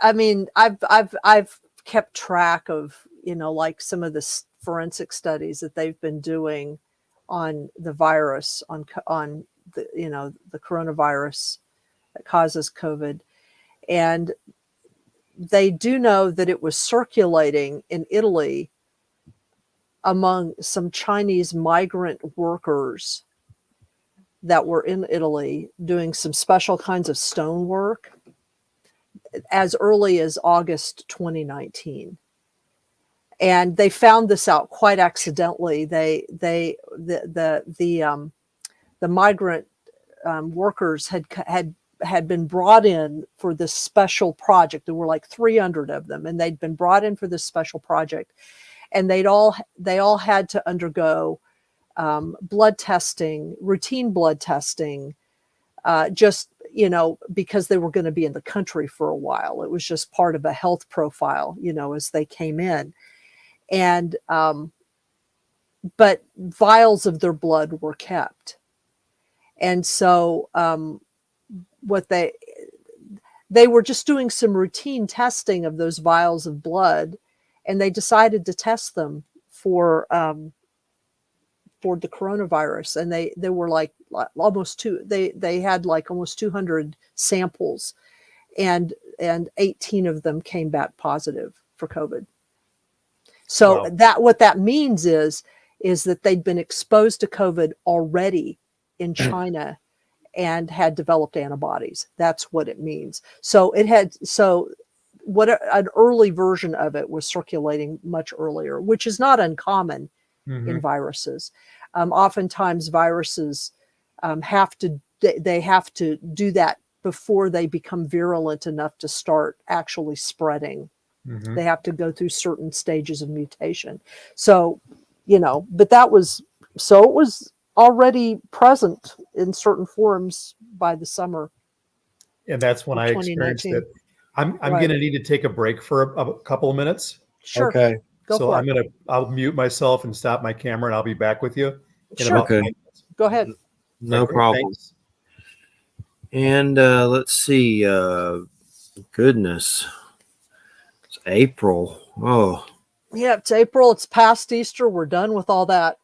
I mean, I've kept track of, you know, like some of the forensic studies that they've been doing on the virus, on the, you know, the coronavirus that causes COVID, and they do know that it was circulating in Italy among some Chinese migrant workers that were in Italy doing some special kinds of stonework as early as August 2019. And they found this out quite accidentally. The migrant workers had been brought in for this special project. There were like 300 of them, and they'd been brought in for this special project, and they all had to undergo blood testing, routine blood testing, just, you know, because they were going to be in the country for a while. It was just part of a health profile, you know, as they came in. And but vials of their blood were kept. And so what they were just doing some routine testing of those vials of blood, and they decided to test them for the coronavirus. And they were like almost they had like almost 200 samples, and 18 of them came back positive for COVID. So Wow. what that means is that they'd been exposed to COVID already in China and had developed antibodies. That's what it means. So what an early version of it was circulating much earlier, which is not uncommon in viruses. Oftentimes viruses have to do that before they become virulent enough to start actually spreading. They have to go through certain stages of mutation. So, you know, but it was already present in certain forms by the summer. And that's when of I experienced 2019. it. I'm Right. going to need to take a break for a couple of minutes. Sure. Okay. Go So for it. I'll mute myself and stop my camera, and I'll be back with you in Sure. about 5 Okay. minutes. Go ahead. No Okay, problem. thanks. And let's see. Goodness, it's April. Oh, Yeah, it's April. It's past Easter. We're done with all that.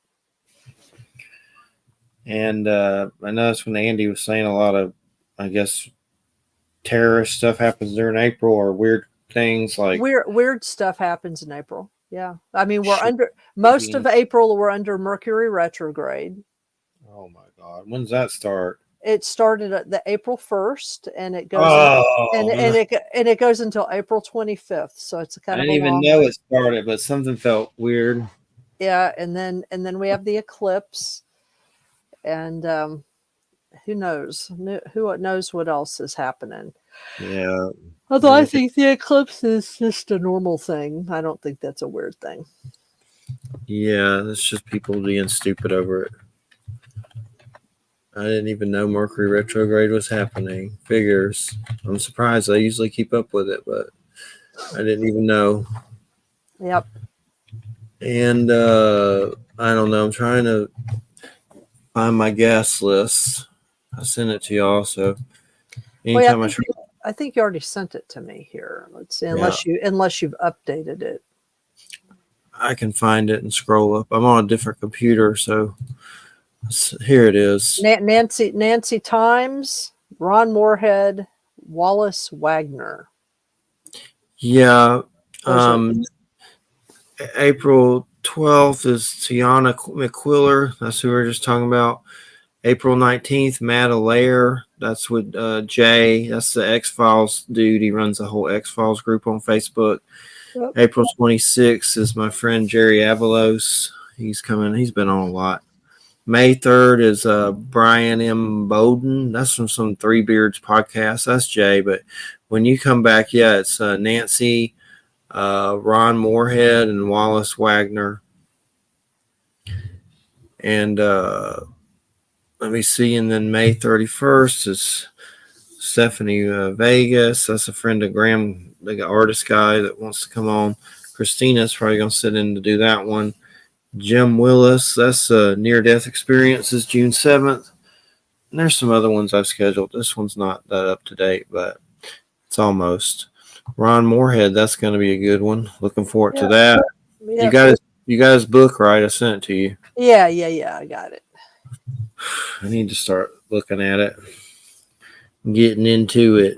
and I noticed when Andy was saying a lot of, I guess, terrorist stuff happens during April, or weird things like Weird stuff happens in April. Yeah. I mean, we're shit under most being- of April, we're under Mercury retrograde. Oh my God, when's that start? It started at the April 1st, and it goes Oh, and it goes until April 25th. So it's I kind of didn't a even long know one. it started, but something felt weird. Yeah, and then we have the eclipse, and who knows? Who knows what else is happening? Yeah, Although I everything. think the eclipse is just a normal thing. I don't think that's a weird thing. Yeah, it's just people being stupid over it. I didn't even know Mercury retrograde was happening. Figures. I'm surprised. I usually keep up with it, but I didn't even know. Yep. And I don't know. I'm trying to find my gas list. I sent it to y'all. So Well, yeah, anytime I try, I think you already sent it to me here. Let's see, yeah, unless you've updated it. I can find it and scroll up. I'm on a different computer, so here it is. Nancy Times, Ron Moorhead, Wallace Wagner. Yeah. Those April 12th is Tiana McQuiller. That's who we were just talking about. April 19th, Matt Allaire. That's with Jay. That's the X-Files dude. He runs the whole X-Files group on Facebook. Yep. April 26th is my friend Jerry Avalos. He's coming. He's been on a lot. May 3rd is Brian M. Bowden. That's from some Three Beards podcast. That's Jay. But when you come back, yeah, it's Nancy, Ron Moorhead, and Wallace Wagner. And let me see. And then May 31st is Stephanie Vegas. That's a friend of Graham, the artist guy that wants to come on. Christina's probably going to sit in to do that one. Jim Willis. That's Near Death Experiences, June 7th. And there's some other ones I've scheduled. This one's not that up to date, but it's almost. Ron Moorhead. That's going to be a good one. Looking forward to that. Yeah. You got his book, right? I sent it to you. Yeah. I got it. I need to start looking at it, getting into it.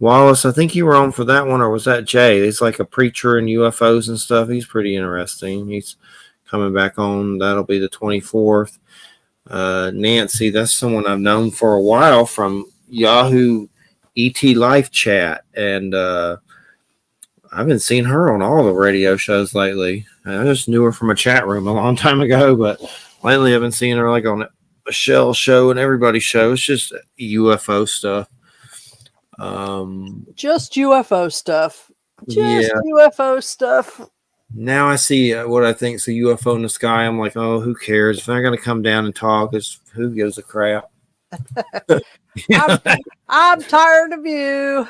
Wallace, I think you were on for that one, or was that Jay? He's like a preacher in UFOs and stuff. He's pretty interesting. He's coming back on. That'll be the 24th. Nancy, that's someone I've known for a while from Yahoo ET Life Chat, and I've been seeing her on all the radio shows lately. I just knew her from a chat room a long time ago, but lately I've been seeing her like on Michelle's show and everybody's show. It's just UFO stuff. Just UFO stuff. UFO stuff. Now I see what I think is a UFO in the sky. I'm like, oh, who cares? If they're going to come down and talk, who gives a crap? I'm tired of you.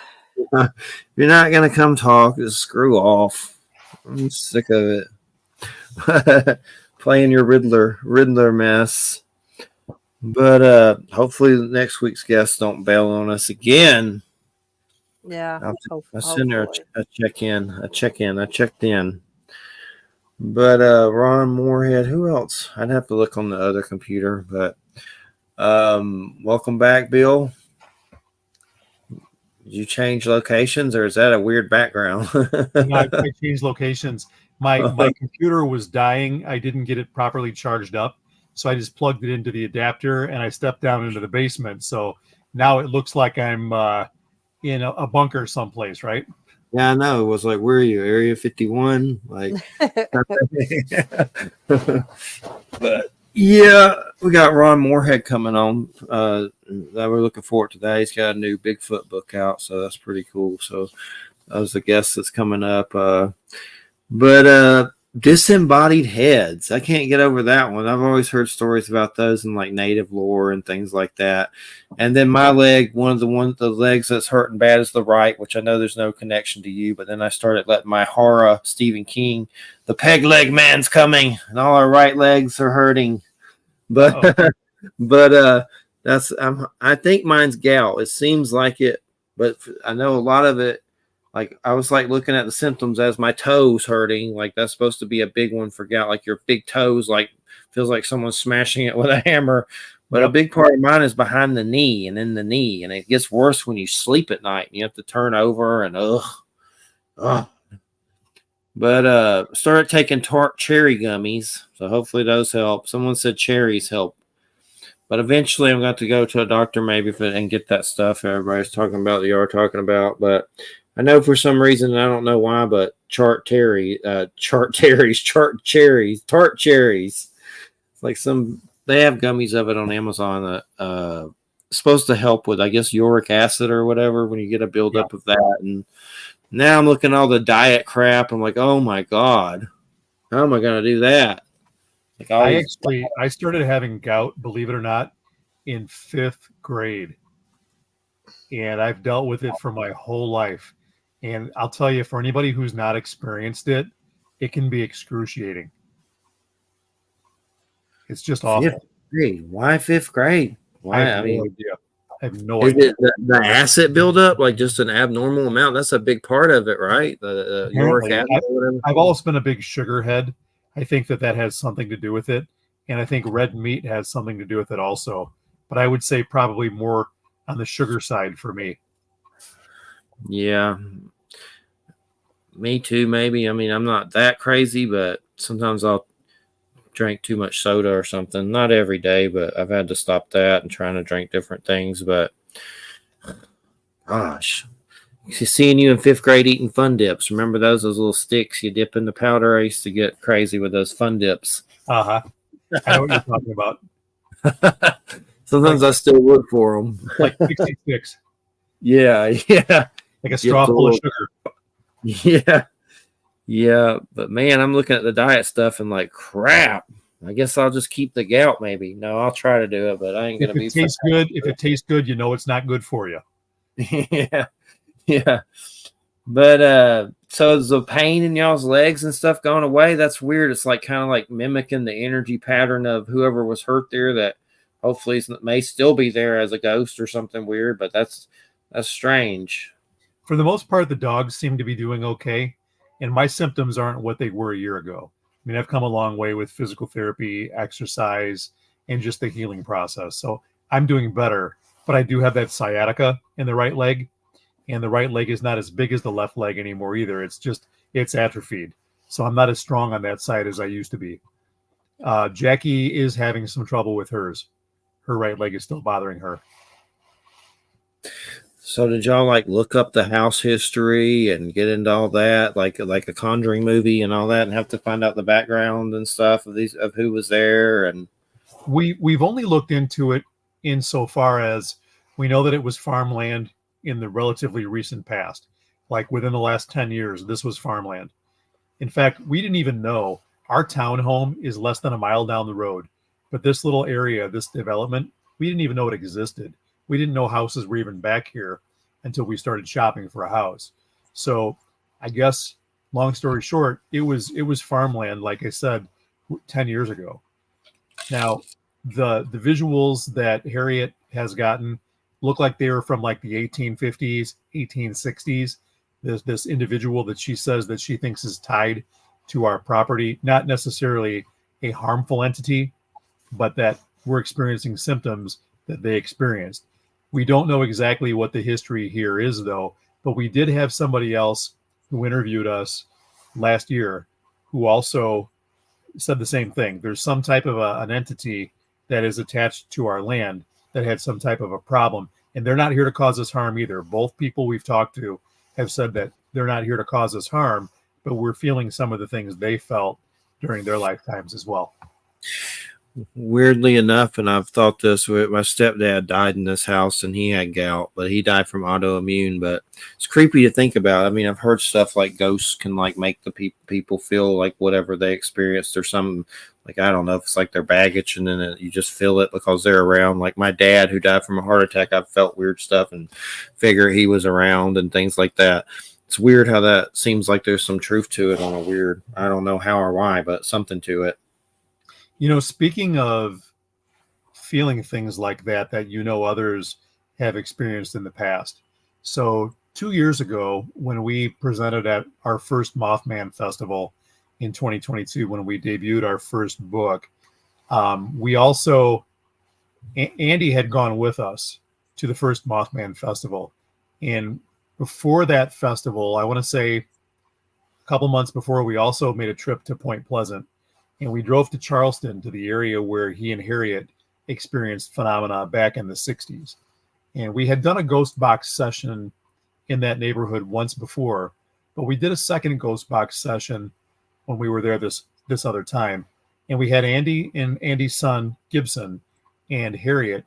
If you're not going to come talk, just screw off. I'm sick of it. Playing your Riddler mess. But hopefully next week's guests don't bail on us again. Yeah. I sent her a check-in. I checked in. But Ron Moorhead, who else? I'd have to look on the other computer. But welcome back, Bill. Did you change locations, or is that a weird background? No, I changed locations. My computer was dying. I didn't get it properly charged up, so I just plugged it into the adapter, and I stepped down into the basement. So now it looks like I'm in a bunker someplace, right? Yeah, I know. It was like, where are you? Area 51? Like, but yeah, we got Ron Moorhead coming on. That we're looking forward to that. He's got a new Bigfoot book out, so that's pretty cool. So that was the guest that's coming up. But disembodied heads, I can't get over that one. I've always heard stories about those in like native lore and things like that. And then my leg, the legs that's hurting bad is the right, which I know there's no connection to you. But then I started letting my horror, Stephen King, the peg leg man's coming, and all our right legs are hurting. But I think mine's gout. It seems like it, but I know a lot of it. Like I was like looking at the symptoms as my toes hurting. Like that's supposed to be a big one for gout. Like your big toes, like feels like someone's smashing it with a hammer. But a big part of mine is behind the knee and in the knee, and it gets worse when you sleep at night. And you have to turn over and But started taking tart cherry gummies, so hopefully those help. Someone said cherries help, but eventually I'm going to go to a doctor maybe and get that stuff everybody's talking about. They are talking about, but I know for some reason, I don't know why, but tart cherries. It's like they have gummies of it on Amazon that supposed to help with, I guess, uric acid or whatever when you get a buildup of that. And now I'm looking at all the diet crap. I'm like, oh my God, how am I going to do that? Like I started having gout, believe it or not, in 5th grade. And I've dealt with it for my whole life. And I'll tell you, for anybody who's not experienced it, it can be excruciating. It's just awful. 5th grade. Why 5th grade? Why? I have no idea. Is it the acid buildup, like just an abnormal amount? That's a big part of it, right? The uric acid or whatever. I've always been a big sugar head. I think that has something to do with it. And I think red meat has something to do with it also. But I would say probably more on the sugar side for me. Yeah. Me too, maybe. I mean, I'm not that crazy, but sometimes I'll drink too much soda or something. Not every day, but I've had to stop that and trying to drink different things. But gosh, seeing you in 5th grade eating Fun Dips. Remember those little sticks you dip in the powder? I used to get crazy with those Fun Dips. I know what you're talking about. Sometimes I still look for them. Like 66. Yeah. Like a straw full of sugar. Yeah. But man, I'm looking at the diet stuff and like, crap. I guess I'll just keep the gout maybe. No, I'll try to do it, but I ain't going to be. If it tastes good, you know it's not good for you. Yeah, yeah. But so is the pain in y'all's legs and stuff going away? That's weird. It's like kind of like mimicking the energy pattern of whoever was hurt there that hopefully may still be there as a ghost or something weird, but that's strange. For the most part, the dogs seem to be doing okay, and my symptoms aren't what they were a year ago. I mean, I've come a long way with physical therapy, exercise, and just the healing process. So I'm doing better, but I do have that sciatica in the right leg, and the right leg is not as big as the left leg anymore either. It's atrophied. So I'm not as strong on that side as I used to be. Jackie is having some trouble with hers. Her right leg is still bothering her. So did y'all like look up the house history and get into all that, like a Conjuring movie and all that, and have to find out the background and stuff of who was there? And We've only looked into it insofar as we know that it was farmland in the relatively recent past, like within the last 10 years, this was farmland. In fact, we didn't even know our townhome is less than a mile down the road, but this little area, this development, we didn't even know it existed. We didn't know houses were even back here until we started shopping for a house. So I guess, long story short, it was farmland, like I said, 10 years ago. Now, the visuals that Harriet has gotten look like they were from like the 1850s, 1860s. There's this individual that she says that she thinks is tied to our property, not necessarily a harmful entity, but that we're experiencing symptoms that they experienced. We don't know exactly what the history here is, though, but we did have somebody else who interviewed us last year who also said the same thing. There's some type of an entity that is attached to our land that had some type of a problem, and they're not here to cause us harm either. Both people we've talked to have said that they're not here to cause us harm, but we're feeling some of the things they felt during their lifetimes as well. weirdly enough, and I've thought this, my stepdad died in this house and he had gout, but he died from autoimmune. But it's creepy to think about. I mean, I've heard stuff like ghosts can like make the people feel like whatever they experienced or something. Like, I don't know if it's like their baggage and then you just feel it because they're around. Like my dad who died from a heart attack, I've felt weird stuff and figure he was around and things like that. It's weird how that seems like there's some truth to it on a weird, I don't know how or why, but something to it. You know, speaking of feeling things like that you know others have experienced in the past. So 2 years ago, when we presented at our first Mothman Festival in 2022, when we debuted our first book, we also, Andy had gone with us to the first Mothman Festival. And before that festival, I want to say a couple months before, we also made a trip to Point Pleasant. And we drove to Charleston, to the area where he and Harriet experienced phenomena back in the 60s. And we had done a ghost box session in that neighborhood once before, but we did a second ghost box session when we were there this other time. And we had Andy and Andy's son, Gibson, and Harriet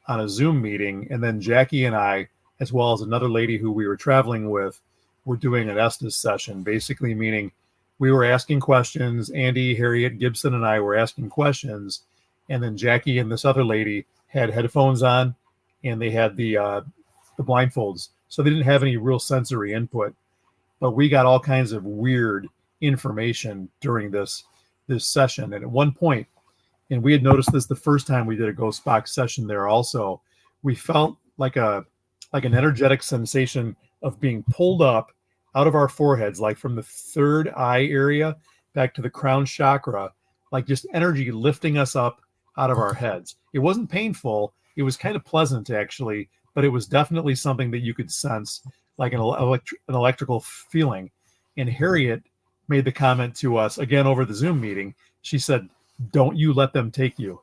on a Zoom meeting. And then Jackie and I, as well as another lady who we were traveling with, were doing an Estes session, basically meaning we were asking questions. Andy, Harriet, Gibson, and I were asking questions. And then Jackie and this other lady had headphones on and they had the blindfolds. So they didn't have any real sensory input. But we got all kinds of weird information during this session. And at one point, and we had noticed this the first time we did a ghost box session there also, we felt like an energetic sensation of being pulled up out of our foreheads, like from the third eye area back to the crown chakra, like just energy lifting us up out of our heads. It wasn't painful. It was kind of pleasant, actually, but it was definitely something that you could sense, like an electrical feeling. And Harriet made the comment to us, again, over the Zoom meeting. She said, "Don't you let them take you." And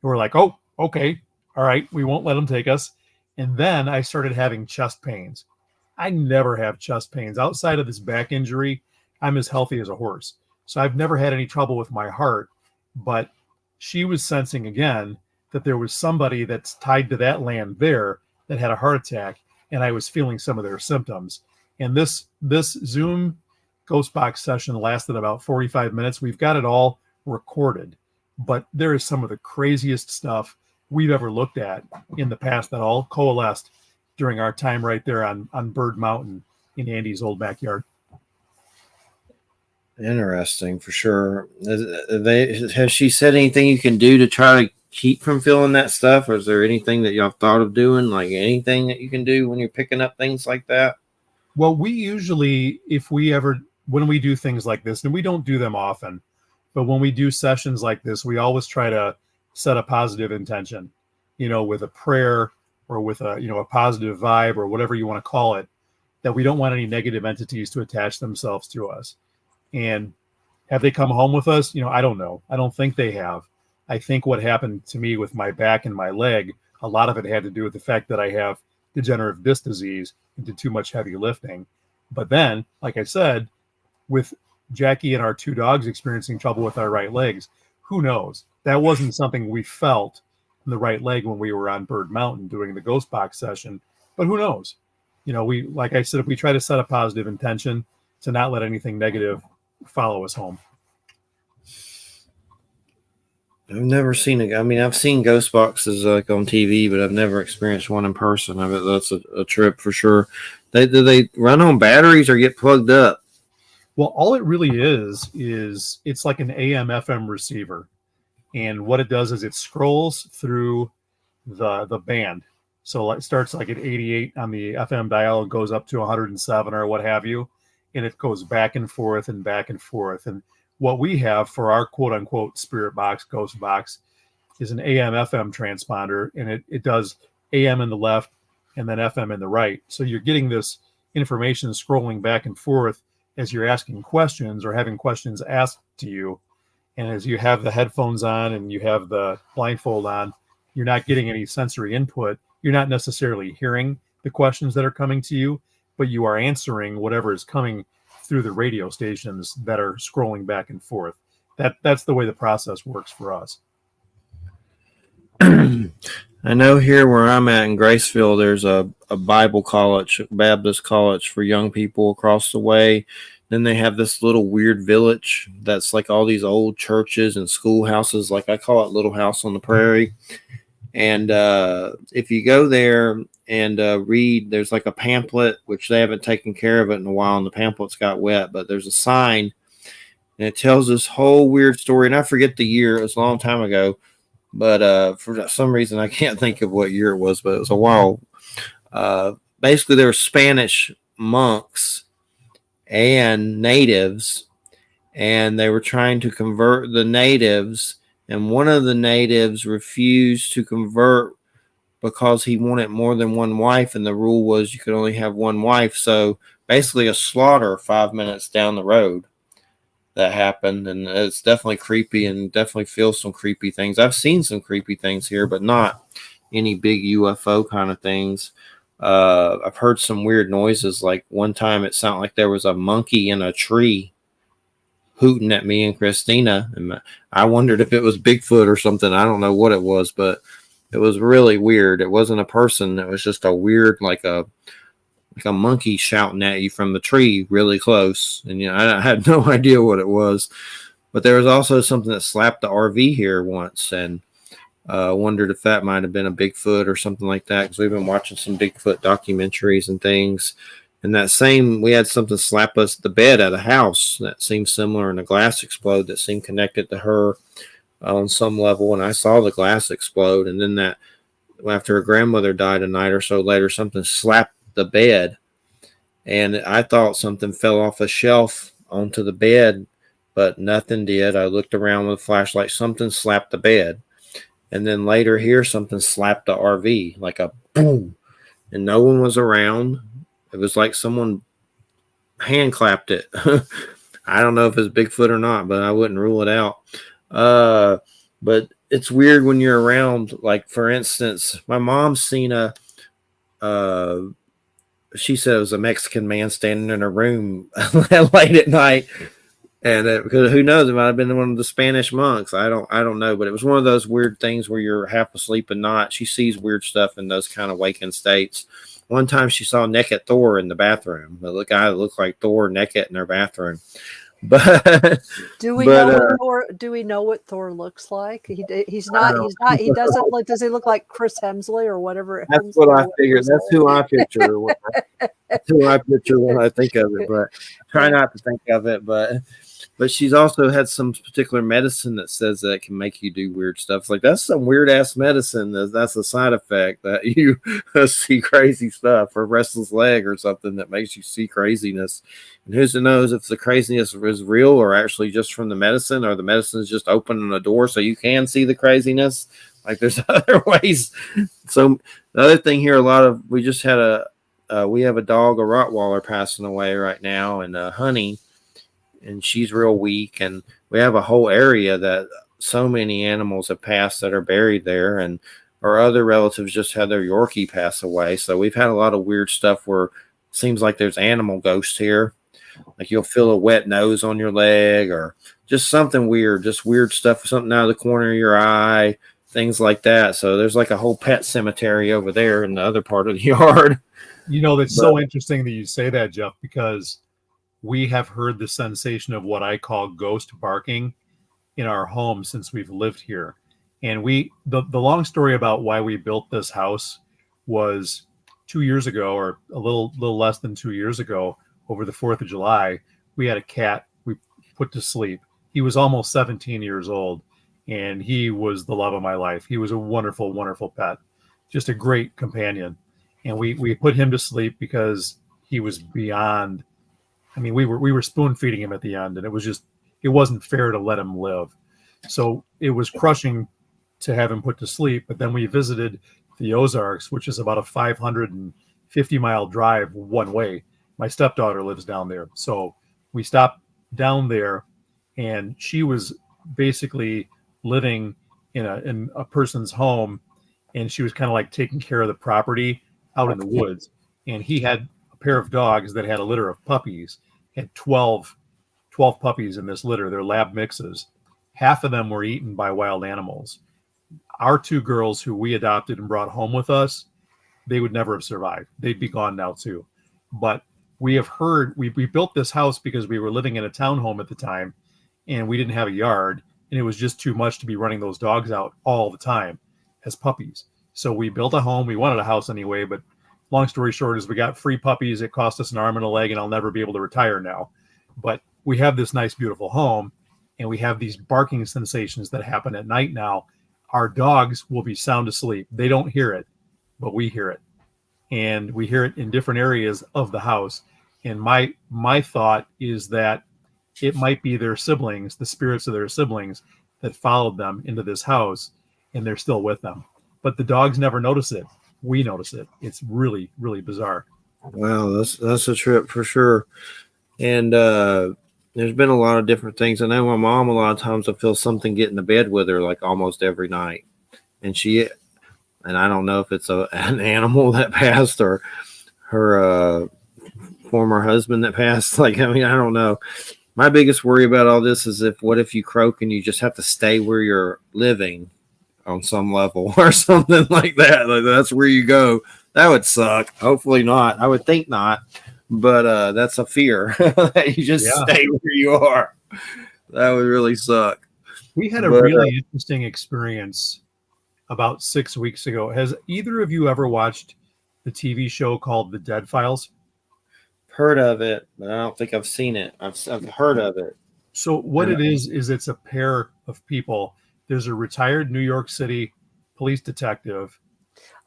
we're like, "Oh, okay. All right. We won't let them take us." And then I started having chest pains. I never have chest pains. Outside of this back injury, I'm as healthy as a horse. So I've never had any trouble with my heart. But she was sensing again that there was somebody that's tied to that land there that had a heart attack, and I was feeling some of their symptoms. And this Zoom ghost box session lasted about 45 minutes. We've got it all recorded, but there is some of the craziest stuff we've ever looked at in the past that all coalesced during our time right there on Bird Mountain in Andy's old backyard. Interesting, for sure. Has she said anything you can do to try to keep from feeling that stuff, or is there anything that y'all thought of doing, like anything that you can do when you're picking up things like that? Well, we usually, when we do things like this, and we don't do them often, but when we do sessions like this, we always try to set a positive intention, with a prayer or with a positive vibe or whatever you want to call it, that we don't want any negative entities to attach themselves to us. And have they come home with us? I don't know. I don't think they have. I think what happened to me with my back and my leg, a lot of it had to do with the fact that I have degenerative disc disease and did too much heavy lifting. But then, like I said, with Jackie and our 2 dogs experiencing trouble with our right legs, who knows? That wasn't something we felt in the right leg when we were on Bird Mountain doing the ghost box session. But who knows? Like I said, if we try to set a positive intention to not let anything negative follow us home. I've never seen I've seen ghost boxes like on TV, but I've never experienced one in person. I bet that's a trip for sure. Do they run on batteries or get plugged up? Well, all it really is it's like an AM FM receiver. And what it does is it scrolls through the band. So it starts like at 88 on the FM dial and goes up to 107 or what have you. And it goes back and forth and back and forth. And what we have for our quote unquote spirit box, ghost box, is an AM FM transponder, and it does AM in the left and then FM in the right. So you're getting this information scrolling back and forth as you're asking questions or having questions asked to you. And as you have the headphones on and you have the blindfold on, you're not getting any sensory input. You're not necessarily hearing the questions that are coming to you, but you are answering whatever is coming through the radio stations that are scrolling back and forth. That's the way the process works for us. I know here where I'm at in Graceville, there's a Bible college, Baptist college for young people across the way. Then they have this little weird village that's like all these old churches and schoolhouses. Like I call it Little House on the Prairie. And if you go there and read, there's like a pamphlet, which they haven't taken care of it in a while, and the pamphlets got wet, but there's a sign, and it tells this whole weird story. And I forget the year, it was a long time ago, but for some reason, I can't think of what year it was, but it was a while. Basically, there were Spanish monks and natives, and they were trying to convert the natives, and one of the natives refused to convert because he wanted more than one wife, and the rule was you could only have one wife. So basically a slaughter 5 minutes down the road that happened, and it's definitely creepy and definitely feels some creepy things. I've seen some creepy things here, but not any big UFO kind of things. I've heard some weird noises. Like one time it sounded like there was a monkey in a tree hooting at me and Christina, and I wondered if it was Bigfoot or something. I don't know what it was, but it was really weird. It wasn't a person. It was just a weird, like a monkey shouting at you from the tree really close. And I had no idea what it was. But there was also something that slapped the RV here once, and wondered if that might have been a Bigfoot or something like that, because we've been watching some Bigfoot documentaries and things. And we had something slap us the bed at a house that seemed similar, and a glass explode that seemed connected to her on some level. And I saw the glass explode. And then after her grandmother died a night or so later, something slapped the bed, and I thought something fell off a shelf onto the bed, but nothing did. I looked around with a flashlight. Something slapped the bed. And then later here, something slapped the RV, like a boom. And no one was around. It was like someone hand clapped it. I don't know if it's Bigfoot or not, but I wouldn't rule it out. But it's weird when you're around. Like, for instance, my mom's seen she said it was a Mexican man standing in her room late at night. And because who knows, it might have been one of the Spanish monks. I don't know, but it was one of those weird things where you're half asleep and not. She sees weird stuff in those kind of waking states. One time she saw naked Thor in the bathroom. The guy that looked like Thor naked in her bathroom. But Do we but know what Thor? Do we know what Thor looks like? He's not. He's not. He doesn't look. Does he look like Chris Hemsley or whatever? that's Hemsley what or I figured. That's who I picture. That's who I picture when I think of it. But I try not to think of it. But she's also had some particular medicine that says that it can make you do weird stuff. Like that's some weird ass medicine. That's a side effect that you see crazy stuff, or restless leg or something that makes you see craziness. And who's to knows if the craziness is real or actually just from the medicine, or the medicine is just opening a door so you can see the craziness. Like there's other ways. So the other thing here, we just had we have a dog, a Rottweiler, passing away right now, and Honey. And she's real weak, and we have a whole area that so many animals have passed that are buried there, and our other relatives just had their Yorkie pass away. So we've had a lot of weird stuff where it seems like there's animal ghosts here. Like you'll feel a wet nose on your leg, or just something weird, just weird stuff, something out of the corner of your eye, things like that. So there's like a whole pet cemetery over there in the other part of the yard. That's so interesting that you say that, Jeff, because we have heard the sensation of what I call ghost barking in our home since we've lived here. And the long story about why we built this house was 2 years ago, or a little less than 2 years ago, over the 4th of July, we had a cat we put to sleep. He was almost 17 years old, and he was the love of my life. He was a wonderful, wonderful pet, just a great companion. And we put him to sleep because he was beyond. I mean, we were spoon feeding him at the end, and it wasn't fair to let him live. So it was crushing to have him put to sleep. But then we visited the Ozarks, which is about a 550-mile drive one way. My stepdaughter lives down there. So we stopped down there, and she was basically living in a person's home, and she was kind of like taking care of the property out in the woods. And he had a pair of dogs that had a litter of puppies. Had 12 puppies in this litter. They're lab mixes. Half of them were eaten by wild animals. Our 2 girls who we adopted and brought home with us, they would never have survived. They'd be gone now too. But we have heard, we built this house because we were living in a townhome at the time, and we didn't have a yard, and it was just too much to be running those dogs out all the time as puppies. So we built a home. We wanted a house anyway, but long story short is we got free puppies. It cost us an arm and a leg, and I'll never be able to retire now. But we have this nice, beautiful home, and we have these barking sensations that happen at night now. Our dogs will be sound asleep. They don't hear it, but we hear it. And we hear it in different areas of the house. And my thought is that it might be their siblings, the spirits of their siblings, that followed them into this house, and they're still with them. But the dogs never notice it. We notice it. It's really, really bizarre. Wow, that's a trip for sure. And there's been a lot of different things. I know my mom, a lot of times I feel something get in the bed with her like almost every night. And I don't know if it's an animal that passed or her former husband that passed. Like, I mean, I don't know. My biggest worry about all this is what if you croak and you just have to stay where you're living on some level or something like that. Like that's where you go. That would suck. Hopefully not. I would think not. But that's a fear that you just stay where you are. That would really suck. We had a really interesting experience about 6 weeks ago. Has either of you ever watched the TV show called The Dead Files? Heard of it, but I don't think I've seen it. I've heard of it. So what it is it's a pair of people. There's a retired New York City police detective.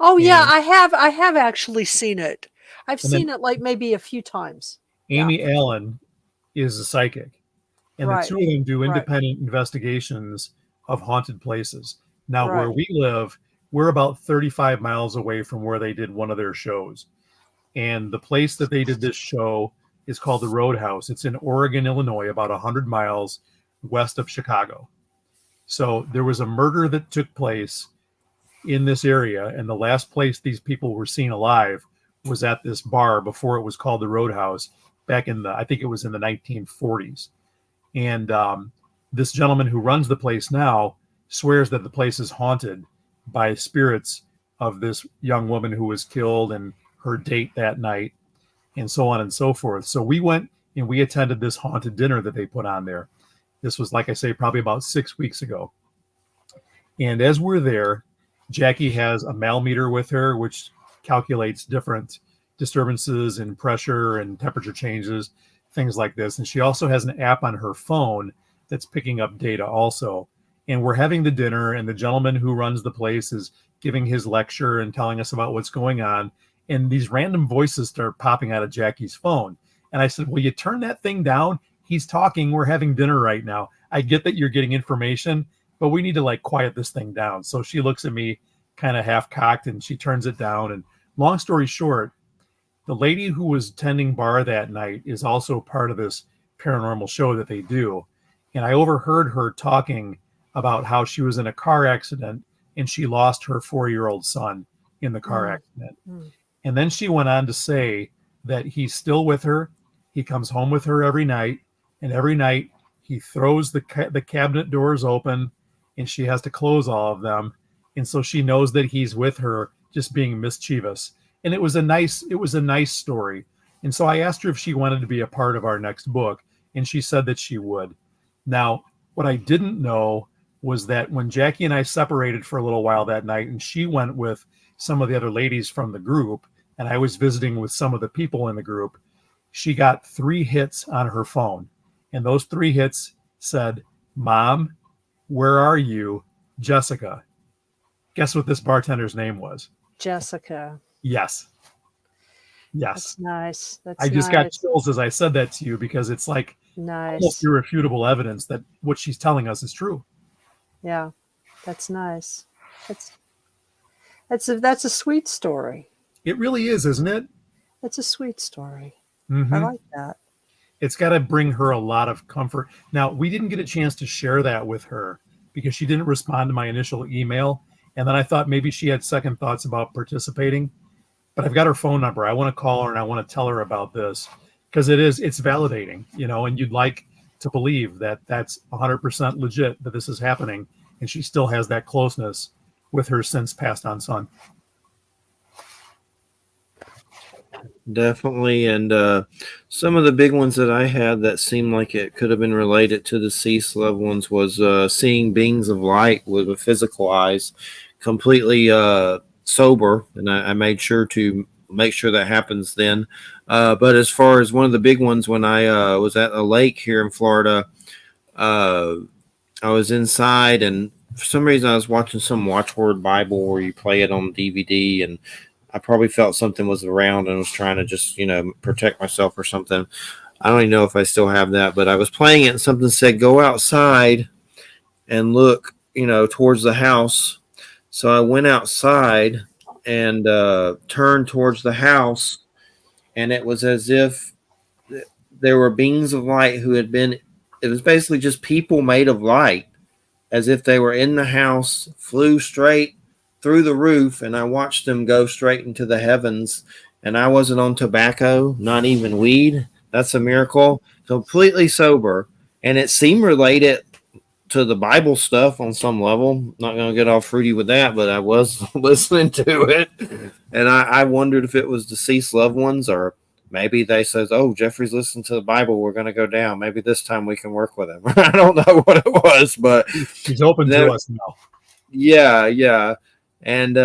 Oh yeah, I have actually seen it. I've seen it like maybe a few times. Amy Allen is a psychic, and the 2 of them do independent investigations of haunted places. Now, where we live, we're about 35 miles away from where they did one of their shows. And the place that they did this show is called the Roadhouse. It's in Oregon, Illinois, about 100 miles west of Chicago. So there was a murder that took place in this area, and the last place these people were seen alive was at this bar before it was called the Roadhouse back in I think it was in the 1940s. And this gentleman who runs the place now swears that the place is haunted by spirits of this young woman who was killed and her date that night, and so on and so forth. So we went and we attended this haunted dinner that they put on there. This was, like I say, probably about 6 weeks ago. And as we're there, Jackie has a malmeter with her, which calculates different disturbances in pressure and temperature changes, things like this. And she also has an app on her phone that's picking up data also. And we're having the dinner, and the gentleman who runs the place is giving his lecture and telling us about what's going on. And these random voices start popping out of Jackie's phone. And I said, will you turn that thing down? He's talking. We're having dinner right now. I get that you're getting information, but we need to like quiet this thing down. So she looks at me kind of half cocked and she turns it down. And long story short, the lady who was tending bar that night is also part of this paranormal show that they do. And I overheard her talking about how she was in a car accident and she lost her 4-year-old son in the car accident. And then she went on to say that he's still with her. He comes home with her every night, and every night he throws the cabinet doors open and she has to close all of them. And so she knows that he's with her, just being mischievous. And it was a nice story. And so I asked her if she wanted to be a part of our next book, and she said that she would. Now, what I didn't know was that when Jackie and I separated for a little while that night, and she went with some of the other ladies from the group, and I was visiting with some of the people in the group, she got 3 hits on her phone. And those 3 hits said, "Mom, where are you? Jessica." Guess what this bartender's name was? Jessica. Yes. That's nice. I just got chills as I said that to you, because it's like almost irrefutable evidence that what she's telling us is true. Yeah, that's nice. That's a sweet story. It really is, isn't it? It's a sweet story. Mm-hmm. I like that. It's got to bring her a lot of comfort. Now, we didn't get a chance to share that with her because she didn't respond to my initial email. And then I thought maybe she had second thoughts about participating. But I've got her phone number. I want to call her and I want to tell her about this, because it's validating, and you'd like to believe that that's 100% legit, that this is happening. And she still has that closeness with her since passed on son. Definitely. And some of the big ones that I had that seemed like it could have been related to deceased loved ones was seeing beings of light with physical eyes, completely sober. And I made sure to make sure that happens then. But as far as one of the big ones, when I was at a lake here in Florida, I was inside, and for some reason I was watching some Watchword Bible where you play it on DVD, and I probably felt something was around and was trying to just, protect myself or something. I don't even know if I still have that, but I was playing it and something said, go outside and look, towards the house. So I went outside and turned towards the house, and it was as if there were beings of light it was basically just people made of light, as if they were in the house, flew straight through the roof, and I watched them go straight into the heavens. And I wasn't on tobacco, not even weed. That's a miracle. Completely sober. And it seemed related to the Bible stuff on some level. Not going to get all fruity with that, but I was listening to it. And I wondered if it was deceased loved ones, or maybe they says, oh, Jeffrey's listening to the Bible. We're going to go down. Maybe this time we can work with him. I don't know what it was, but he's open to us now. Yeah. And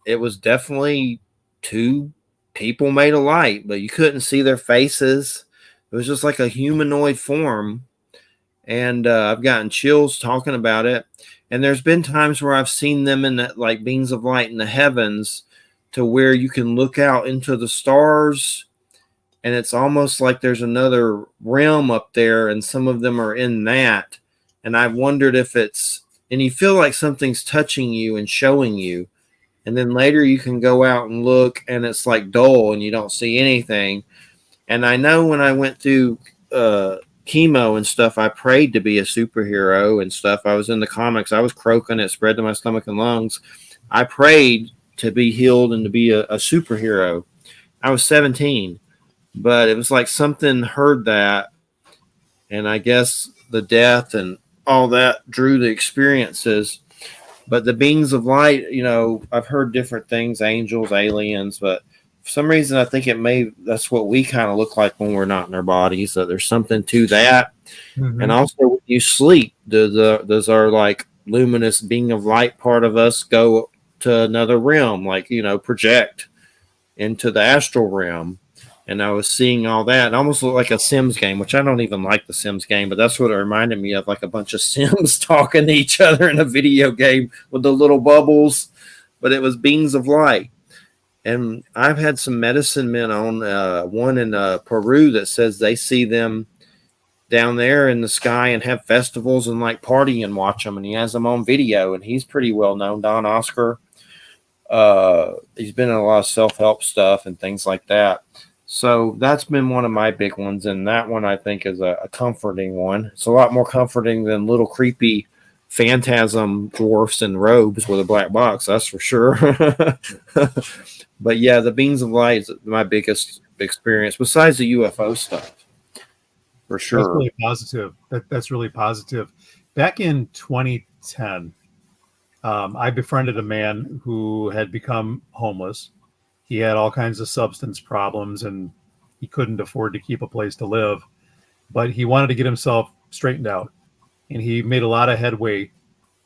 it was definitely 2 people made of light, but you couldn't see their faces. It was just like a humanoid form. And I've gotten chills talking about it. And there's been times where I've seen them in that, like beings of light in the heavens, to where you can look out into the stars, and it's almost like there's another realm up there, and some of them are in that. And I've wondered if and you feel like something's touching you and showing you. And then later you can go out and look, and it's like dull and you don't see anything. And I know when I went through chemo and stuff, I prayed to be a superhero and stuff. I was in the comics. I was croaking. It spread to my stomach and lungs. I prayed to be healed and to be a superhero. I was 17, but it was like something heard that. And I guess the death and all that drew the experiences. But the beings of light, I've heard different things, angels, aliens, but for some reason, I think that's what we kind of look like when we're not in our bodies. So there's something to that. And also, when you sleep, does our like luminous being of light part of us go to another realm, like, project into the astral realm? And I was seeing all that. It almost looked like a Sims game, which I don't even like the Sims game, but that's what it reminded me of, like a bunch of Sims talking to each other in a video game with the little bubbles. But it was beings of light. And I've had some medicine men on, one in Peru that says they see them down there in the sky and have festivals and like party and watch them. And he has them on video, and he's pretty well known, Don Oscar. He's been in a lot of self-help stuff and things like that. So that's been one of my big ones, and that one I think is a comforting one. It's a lot more comforting than little creepy phantasm dwarfs in robes with a black box, that's for sure. But yeah, the beings of light is my biggest experience, besides the UFO stuff, for sure. That's really positive. That's really positive. Back in 2010, I befriended a man who had become homeless. He had all kinds of substance problems, and he couldn't afford to keep a place to live, but he wanted to get himself straightened out. And he made a lot of headway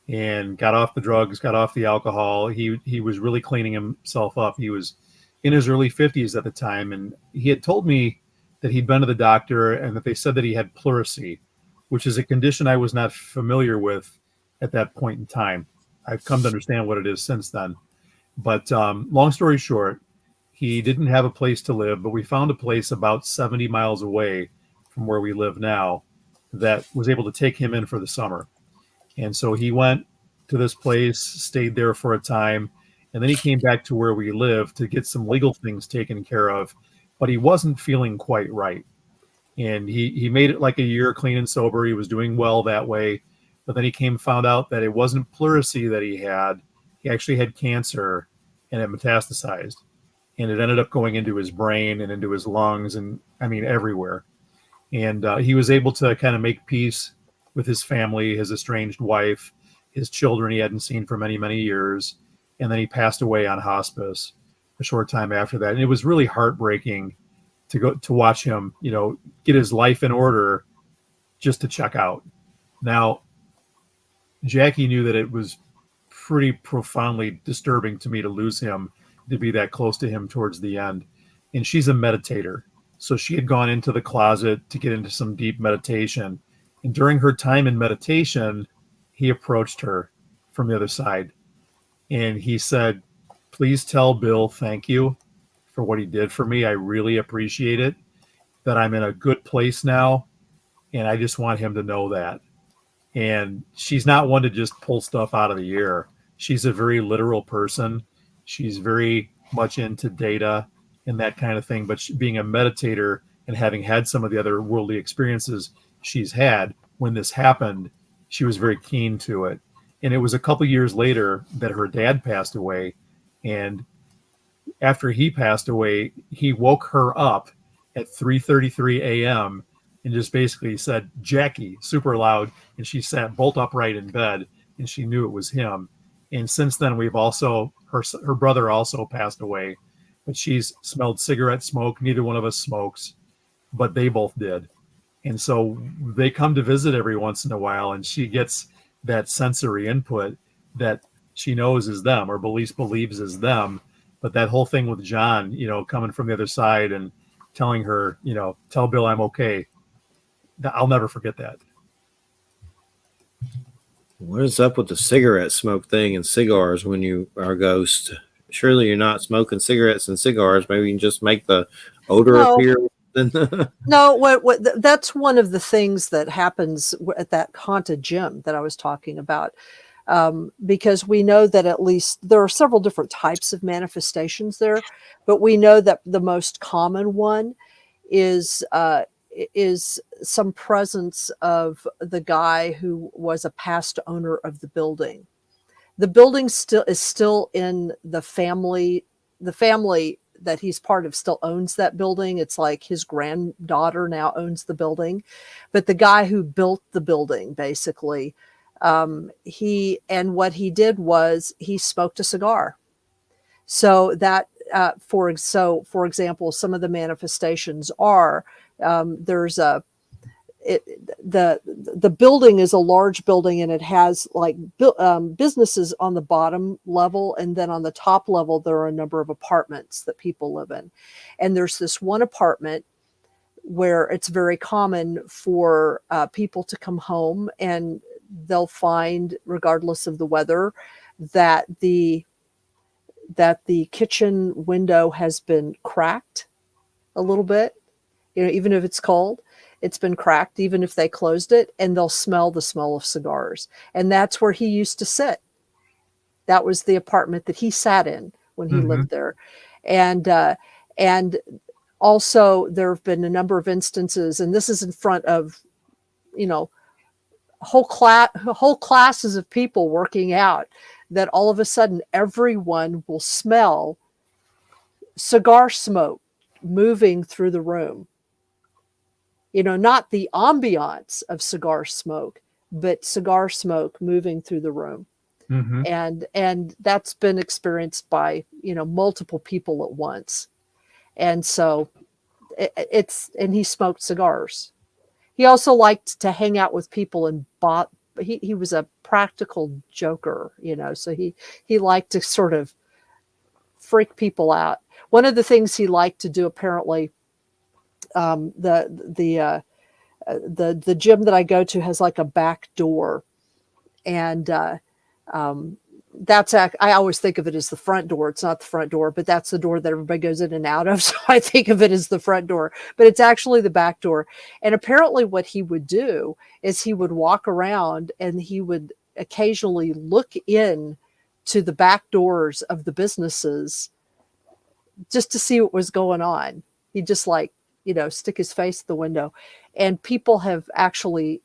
and got off the drugs, got off the alcohol. He was really cleaning himself up. He was in his early 50s at the time, and he had told me that he'd been to the doctor and that they said that he had pleurisy, which is a condition I was not familiar with at that point in time. I've come to understand what it is since then. But long story short, he didn't have a place to live, but we found a place about 70 miles away from where we live now that was able to take him in for the summer. And so he went to this place, stayed there for a time, and then he came back to where we live to get some legal things taken care of, but he wasn't feeling quite right. And he made it like a year clean and sober. He was doing well that way. But then he found out that it wasn't pleurisy that he had. He actually had cancer, and it metastasized. And it ended up going into his brain and into his lungs and, I mean, everywhere. And he was able to kind of make peace with his family, his estranged wife, his children he hadn't seen for many, many years. And then he passed away on hospice a short time after that. And it was really heartbreaking to watch him, get his life in order just to check out. Now, Jackie knew that it was pretty profoundly disturbing to me to lose him, to be that close to him towards the end. And she's a meditator. So she had gone into the closet to get into some deep meditation. And during her time in meditation, he approached her from the other side. And he said, "Please tell Bill thank you for what he did for me. I really appreciate it, that I'm in a good place now. And I just want him to know that." And she's not one to just pull stuff out of the air. She's a very literal person. She's very much into data and that kind of thing. But being a meditator and having had some of the other worldly experiences she's had, when this happened, she was very keen to it. And it was a couple years later that her dad passed away. And after he passed away, he woke her up at 3:33 a.m. and just basically said, "Jackie," super loud. And she sat bolt upright in bed, and she knew it was him. And since then, we've also, her brother also passed away, but she's smelled cigarette smoke. Neither one of us smokes, but they both did. And so they come to visit every once in a while, and she gets that sensory input that she knows is them, or at least believes is them. But that whole thing with John, coming from the other side and telling her, "Tell Bill I'm okay," I'll never forget that. What is up with the cigarette smoke thing and cigars when you are a ghost? Surely you're not smoking cigarettes and cigars. Maybe you can just make the odor appear. No, that's one of the things that happens at that haunted gym that I was talking about. Because we know that at least there are several different types of manifestations there, but we know that the most common one is some presence of the guy who was a past owner of the building. The building is still in the family. The family that he's part of still owns that building. It's like his granddaughter now owns the building, but the guy who built the building, basically, what he did was he smoked a cigar. So that for example, some of the manifestations are there's a the building is a large building, and it has like businesses on the bottom level, and then on the top level there are a number of apartments that people live in. And there's this one apartment where it's very common for people to come home, and they'll find, regardless of the weather, that the kitchen window has been cracked a little bit. Even if it's cold, it's been cracked, even if they closed it, and they'll smell the smell of cigars. And that's where he used to sit. That was the apartment that he sat in when he lived there. And also there have been a number of instances, and this is in front of, whole classes of people working out, that all of a sudden everyone will smell cigar smoke moving through the room. Not the ambiance of cigar smoke, but cigar smoke moving through the room. And that's been experienced by, multiple people at once. And so and he smoked cigars. He also liked to hang out with people and he was a practical joker, so he liked to sort of freak people out. One of the things he liked to do, apparently, the gym that I go to has like a back door, and I always think of it as the front door. It's not the front door, but that's the door that everybody goes in and out of. So I think of it as the front door, but it's actually the back door. And apparently what he would do is he would walk around, and he would occasionally look in to the back doors of the businesses just to see what was going on. He'd just stick his face at the window, and people have actually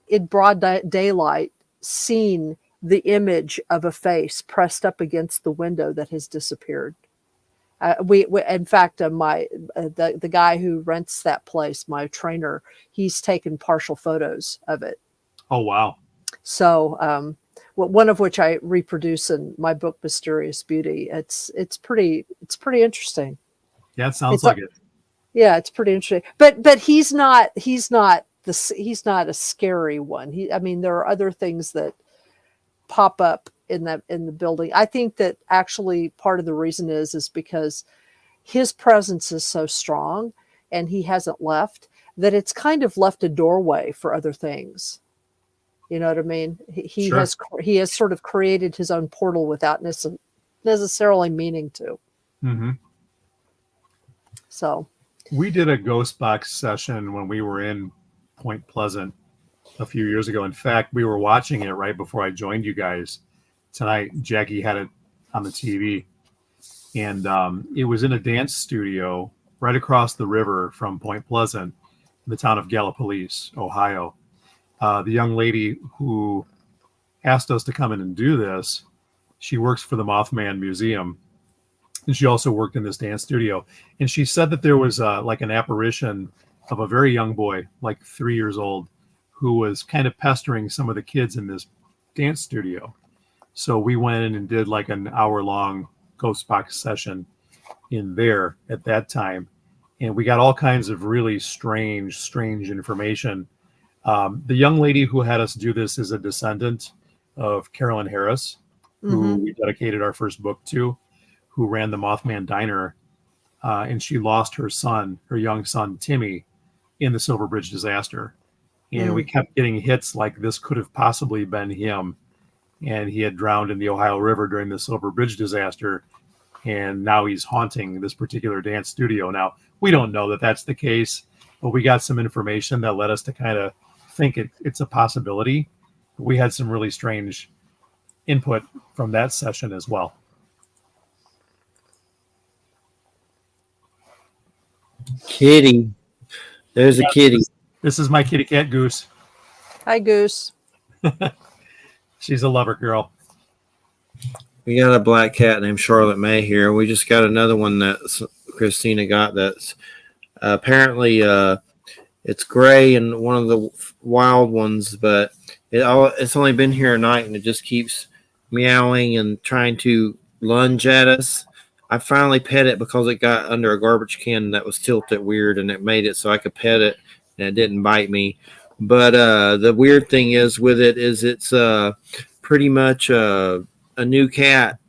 in broad daylight seen the image of a face pressed up against the window that has disappeared. We in fact, the guy who rents that place, my trainer, he's taken partial photos of it. Oh, wow. So, one of which I reproduce in my book, Mysterious Beauty. It's pretty interesting. Yeah, it sounds like it. Yeah, it's pretty interesting. But he's not a scary one. There are other things that pop up in the building. I think that actually part of the reason is because his presence is so strong, and he hasn't left, that it's kind of left a doorway for other things. You know what I mean? He has sort of created his own portal without necessarily meaning to. So we did a ghost box session when we were in Point Pleasant a few years ago. In fact, we were watching it right before I joined you guys tonight. Jackie had it on the TV, and it was in a dance studio right across the river from Point Pleasant, in the town of Gallipolis, Ohio. The young lady who asked us to come in and do this, she works for the Mothman Museum, and she also worked in this dance studio. And she said that there was like an apparition of a very young boy, like 3 years old, who was kind of pestering some of the kids in this dance studio. So we went in and did like an hour-long ghost box session in there at that time. And we got all kinds of really strange information. The young lady who had us do this is a descendant of Carolyn Harris, who we dedicated our first book to, who ran the Mothman Diner. And she lost her young son, Timmy, in the Silver Bridge disaster. And we kept getting hits like this could have possibly been him. And he had drowned in the Ohio River during the Silver Bridge disaster. And now he's haunting this particular dance studio. Now, we don't know that that's the case, but we got some information that led us to kind of think it's a possibility. We had some really strange input from that session as well. Kitty. There's a kitty. This is my kitty cat, Goose. Hi, Goose. She's a lover girl. We got a black cat named Charlotte May here. We just got another one that Christina got that's apparently it's gray and one of the wild ones, but it's only been here a night, and it just keeps meowing and trying to lunge at us. I finally pet it because it got under a garbage can that was tilted weird, and it made it so I could pet it, and it didn't bite me. But the weird thing is with it is it's pretty much a new cat,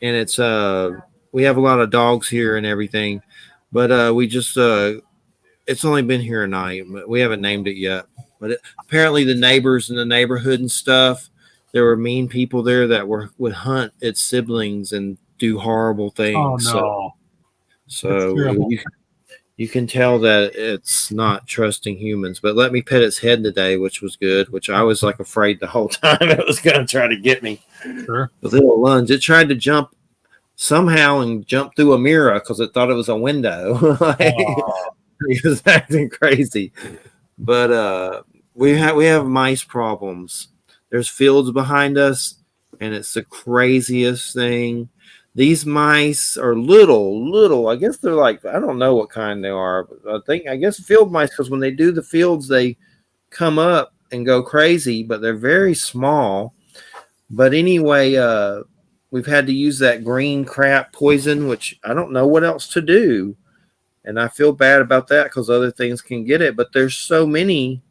and it's we have a lot of dogs here and everything, but we just it's only been here a night. We haven't named it yet. But apparently, the neighbors in the neighborhood and stuff, there were mean people there that would hunt its siblings and do horrible Oh things. no, that's So terrible. you can tell that it's not trusting humans. But let me pet its head today, which was good. Which I was like afraid the whole time it was going to try to get me Sure. with little lunge. It tried to jump somehow and jump through a mirror because it thought it was a window. Oh, He was acting crazy. But we have mice problems. There's fields behind us, and it's the craziest thing. These mice are little. I guess they're like, I don't know what kind they are, but I guess field mice, because when they do the fields, they come up and go crazy, but they're very small. But anyway, we've had to use that green crap poison, which I don't know what else to do. And I feel bad about that because other things can get it, but there's so many,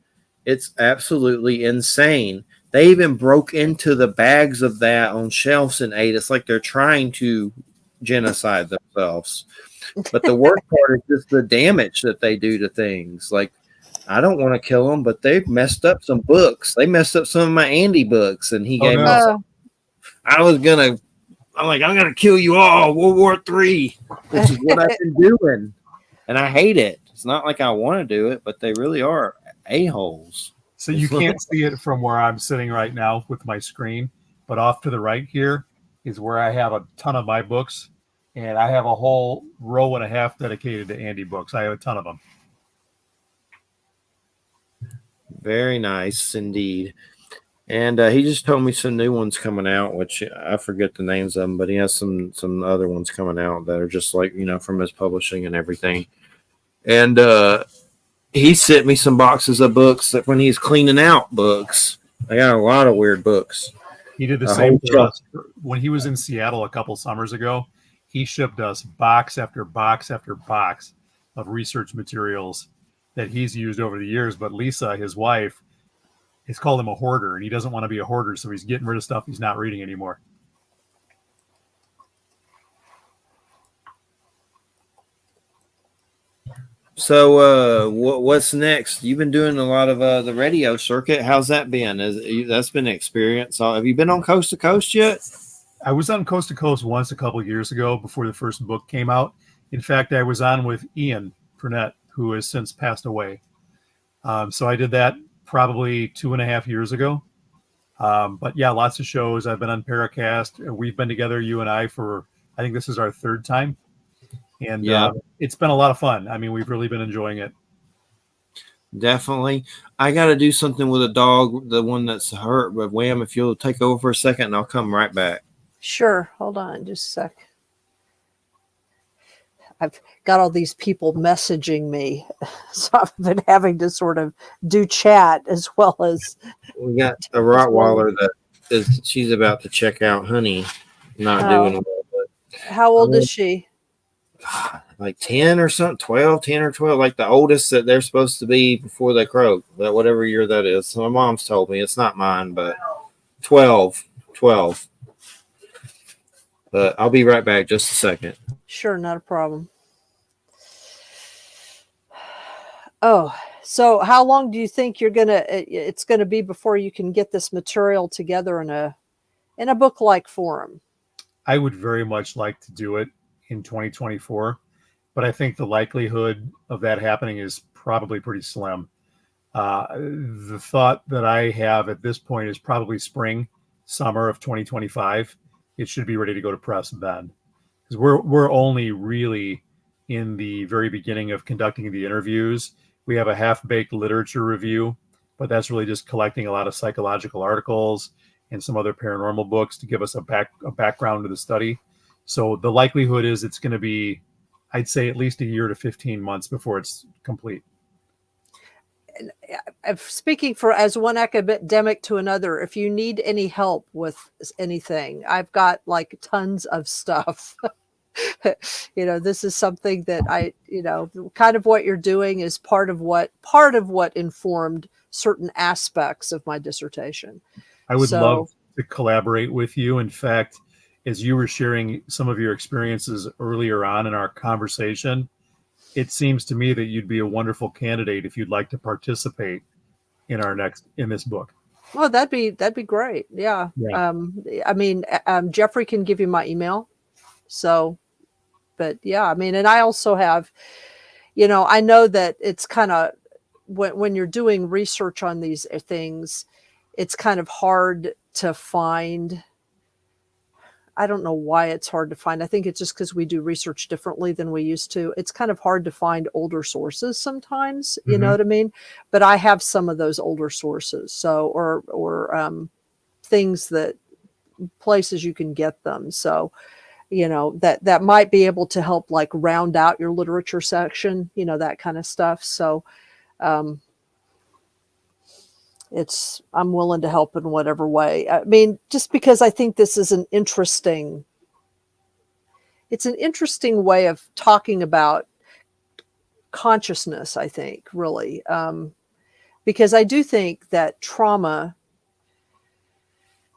it's absolutely insane. They even broke into the bags of that on shelves and ate. It's like they're trying to genocide themselves. But the worst part is just the damage that they do to things. Like, I don't want to kill them, but they've messed up some books. They messed up some of my Andy books, and he Oh, gave me. no. I'm gonna kill you all, World War III, which is what I've been doing. And I hate it. It's not like I want to do it, but they really are a-holes. So you can't see it from where I'm sitting right now with my screen, but off to the right here is where I have a ton of my books, and I have a whole row and a half dedicated to Andy books. I have a ton of them. Very nice indeed. And he just told me some new ones coming out, which I forget the names of them, but he has some other ones coming out that are just like, from his publishing and everything. And he sent me some boxes of books that when he's cleaning out books. I got a lot of weird books. He did the same for us. When he was in Seattle a couple summers ago, he shipped us box after box after box of research materials that he's used over the years. But Lisa, his wife, has called him a hoarder, and he doesn't want to be a hoarder, so he's getting rid of stuff he's not reading anymore. So what's next? You've been doing a lot of the radio circuit. How's that been? That's been an experience. Have you been on Coast to Coast yet? I was on Coast to Coast once a couple of years ago before the first book came out. In fact, I was on with Ian Purnett, who has since passed away. So I did that probably 2.5 years ago. But yeah, lots of shows. I've been on Paracast. We've been together, you and I, for I think this is our third time. And it's been a lot of fun. I mean, we've really been enjoying it. Definitely. I got to do something with a dog, the one that's hurt. But Wham, if you'll take over for a second, and I'll come right back. Sure. Hold on just a sec. I've got all these people messaging me, so I've been having to sort of do chat as well as. We got a Rottweiler she's about to check out Honey, not doing well. But how old is she? Like 10 or something, 10 or 12, like the oldest that they're supposed to be before they croak, that whatever year that is. So my mom's told me, it's not mine, but 12. But I'll be right back just a second. Sure, not a problem. Oh, so how long do you think it's gonna be before you can get this material together in a book-like form? I would very much like to do it in 2024, but I think the likelihood of that happening is probably pretty slim. The thought that I have at this point is probably summer of 2025. It should be ready to go to press then, because we're only really in the very beginning of conducting the interviews. We have a half-baked literature review, but that's really just collecting a lot of psychological articles and some other paranormal books to give us a background to the study. So the likelihood is it's going to be, I'd say, at least a year to 15 months before it's complete. Speaking as one academic to another, if you need any help with anything, I've got like tons of stuff. This is something that kind of what you're doing is part of what informed certain aspects of my dissertation. I would love So, to collaborate with you. In fact, as you were sharing some of your experiences earlier on in our conversation, it seems to me that you'd be a wonderful candidate if you'd like to participate in this book. well, that'd be great. Yeah. Yeah. Jeffrey can give you my email. So, but yeah, and I also have, I know that it's kind of when you're doing research on these things, it's kind of hard to find. I don't know why it's hard to find. I think it's just because we do research differently than we used to. It's kind of hard to find older sources sometimes, you know what I mean? But I have some of those older sources. So, or things that places you can get them. So, that might be able to help like round out your literature section, that kind of stuff. So, I'm willing to help in whatever way. Just because I think this is it's an interesting way of talking about consciousness, I think, really. Because I do think that trauma,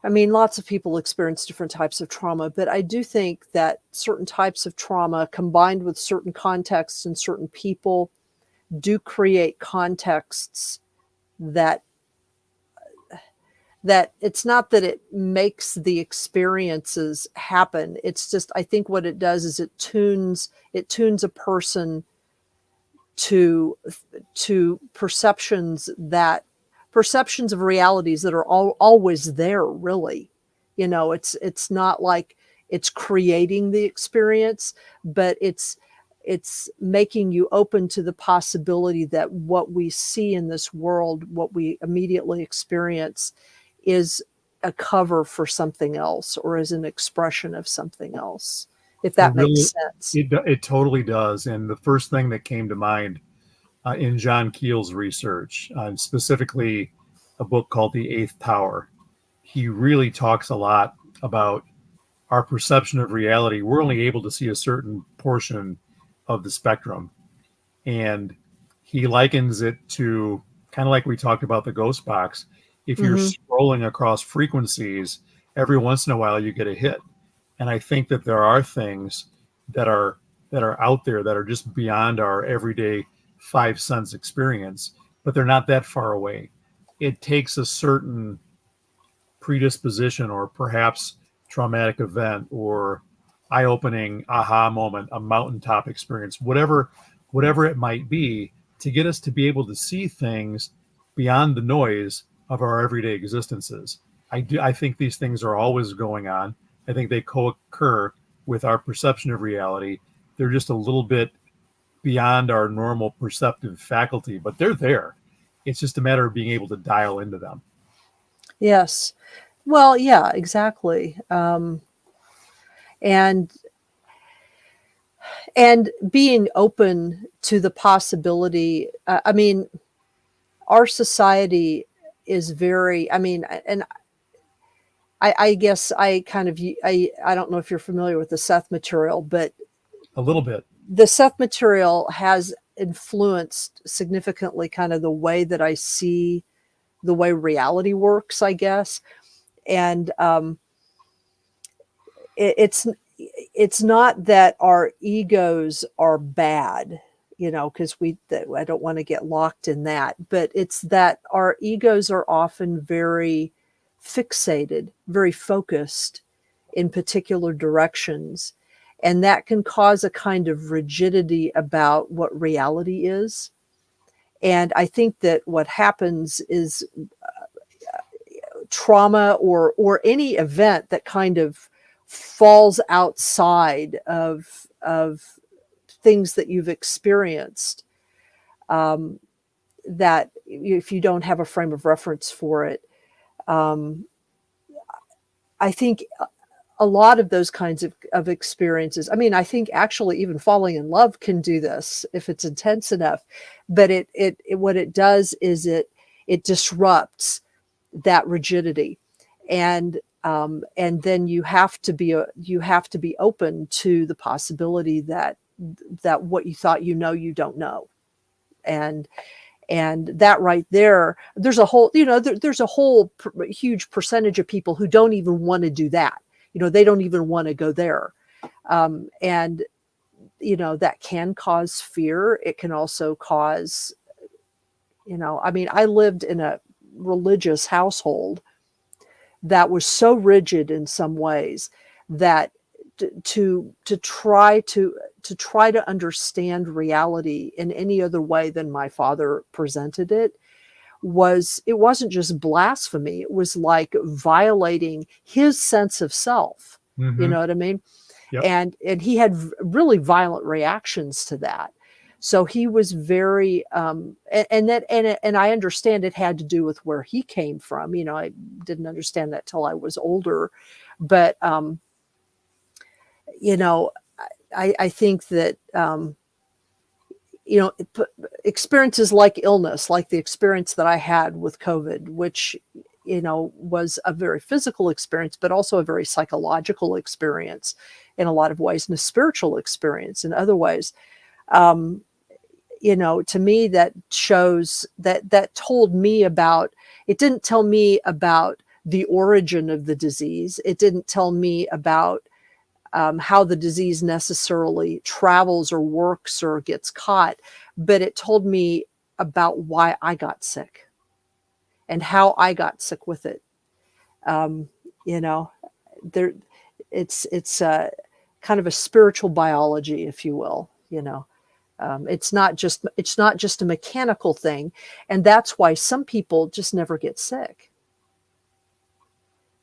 lots of people experience different types of trauma, but I do think that certain types of trauma combined with certain contexts and certain people do create contexts that it's not that it makes the experiences happen. It's just, I think what it does is it tunes a person to perceptions of realities that are always there, really. It's not like it's creating the experience, but it's making you open to the possibility that what we see in this world, what we immediately experience, is a cover for something else or is an expression of something else, if that makes sense. It totally does. And the first thing that came to mind in John Keel's research, specifically a book called The Eighth Tower, he really talks a lot about our perception of reality. We're only able to see a certain portion of the spectrum. And he likens it to kind of like we talked about the ghost box. If you're scrolling across frequencies, every once in a while you get a hit. And I think that there are things that are out there that are just beyond our everyday five sense experience, but they're not that far away. It takes a certain predisposition or perhaps traumatic event or eye-opening aha moment, a mountaintop experience, whatever it might be, to get us to be able to see things beyond the noise of our everyday existences. I think these things are always going on. I think they co-occur with our perception of reality. They're just a little bit beyond our normal perceptive faculty, but they're there. It's just a matter of being able to dial into them. Yes. Well, yeah, exactly. And being open to the possibility. Our society is very, and I guess I don't know if you're familiar with the Seth material, but a little bit. The Seth material has influenced significantly kind of the way that I see the way reality works, I guess. And it's not that our egos are bad, because I don't want to get locked in that, but it's that our egos are often very fixated, very focused in particular directions. And that can cause a kind of rigidity about what reality is. And I think that what happens is trauma or any event that kind of falls outside of things that you've experienced, that if you don't have a frame of reference for it, I think a lot of those kinds of experiences, I think actually even falling in love can do this if it's intense enough, but it what it does is it disrupts that rigidity. And And then you have to be open to the possibility that what you thought you don't know. And that right there, there's a whole, there's a whole huge percentage of people who don't even want to do that. They don't even want to go there. And that can cause fear. It can also cause, I lived in a religious household that was so rigid in some ways that to try to understand reality in any other way than my father presented it wasn't just blasphemy. It was like violating his sense of self. Mm-hmm. You know what I mean? Yep. And he had really violent reactions to that. So he was very, and I understand it had to do with where he came from. I didn't understand that till I was older, but I think that experiences like illness, like the experience that I had with COVID, which was a very physical experience, but also a very psychological experience in a lot of ways, and a spiritual experience in other ways. To me, that shows that told me about, it didn't tell me about the origin of the disease. It didn't tell me about how the disease necessarily travels or works or gets caught, but it told me about why I got sick and how I got sick with it. It's kind of a spiritual biology, if you will. It's not just a mechanical thing, and that's why some people just never get sick.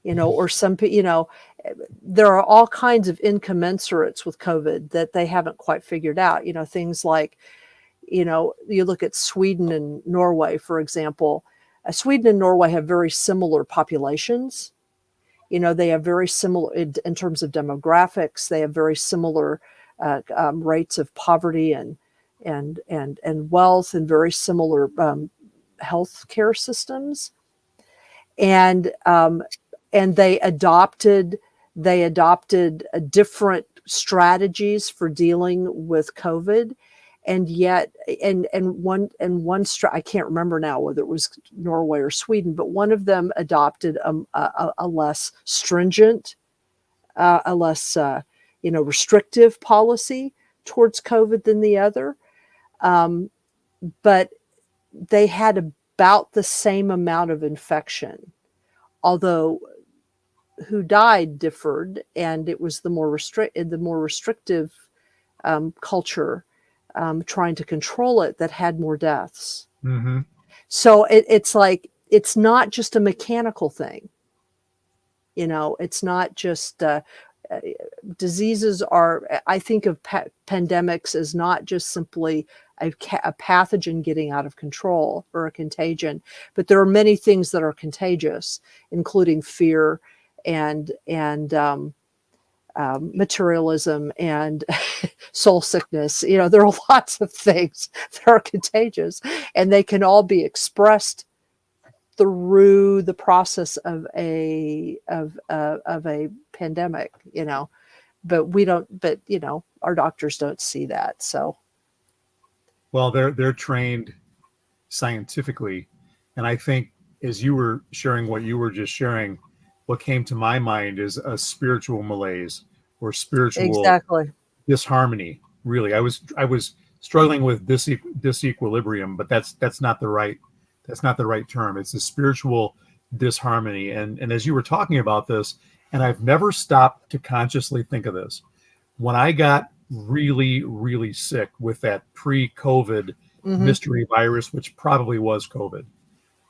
Or there are all kinds of incommensurates with COVID that they haven't quite figured out. Things like, you look at Sweden and Norway, for example. Sweden and Norway have very similar populations. They have very similar in terms of demographics. They have very similar rates of poverty and wealth, and very similar health care systems. And they adopted different strategies for dealing with COVID, and yet one I can't remember now whether it was Norway or Sweden, but one of them adopted a less stringent, a less restrictive policy towards COVID than the other, but they had about the same amount of infection, although who died differed, and it was the more restrictive culture trying to control it that had more deaths. Mm-hmm. So it's like, it's not just a mechanical thing. It's not just diseases are, I think of pandemics as not just simply a pathogen getting out of control or a contagion, but there are many things that are contagious, including fear and materialism and soul sickness. There are lots of things that are contagious, and they can all be expressed through the process of a pandemic. But we don't. But our doctors don't see that. So, well, they're trained scientifically, and I think as you were sharing what you were just sharing, what came to my mind is a spiritual malaise or spiritual exactly disharmony. Really, I was struggling with disequilibrium, but that's not the right term. It's a spiritual disharmony. And as you were talking about this, and I've never stopped to consciously think of this, when I got really, really sick with that pre-COVID mystery virus, which probably was COVID,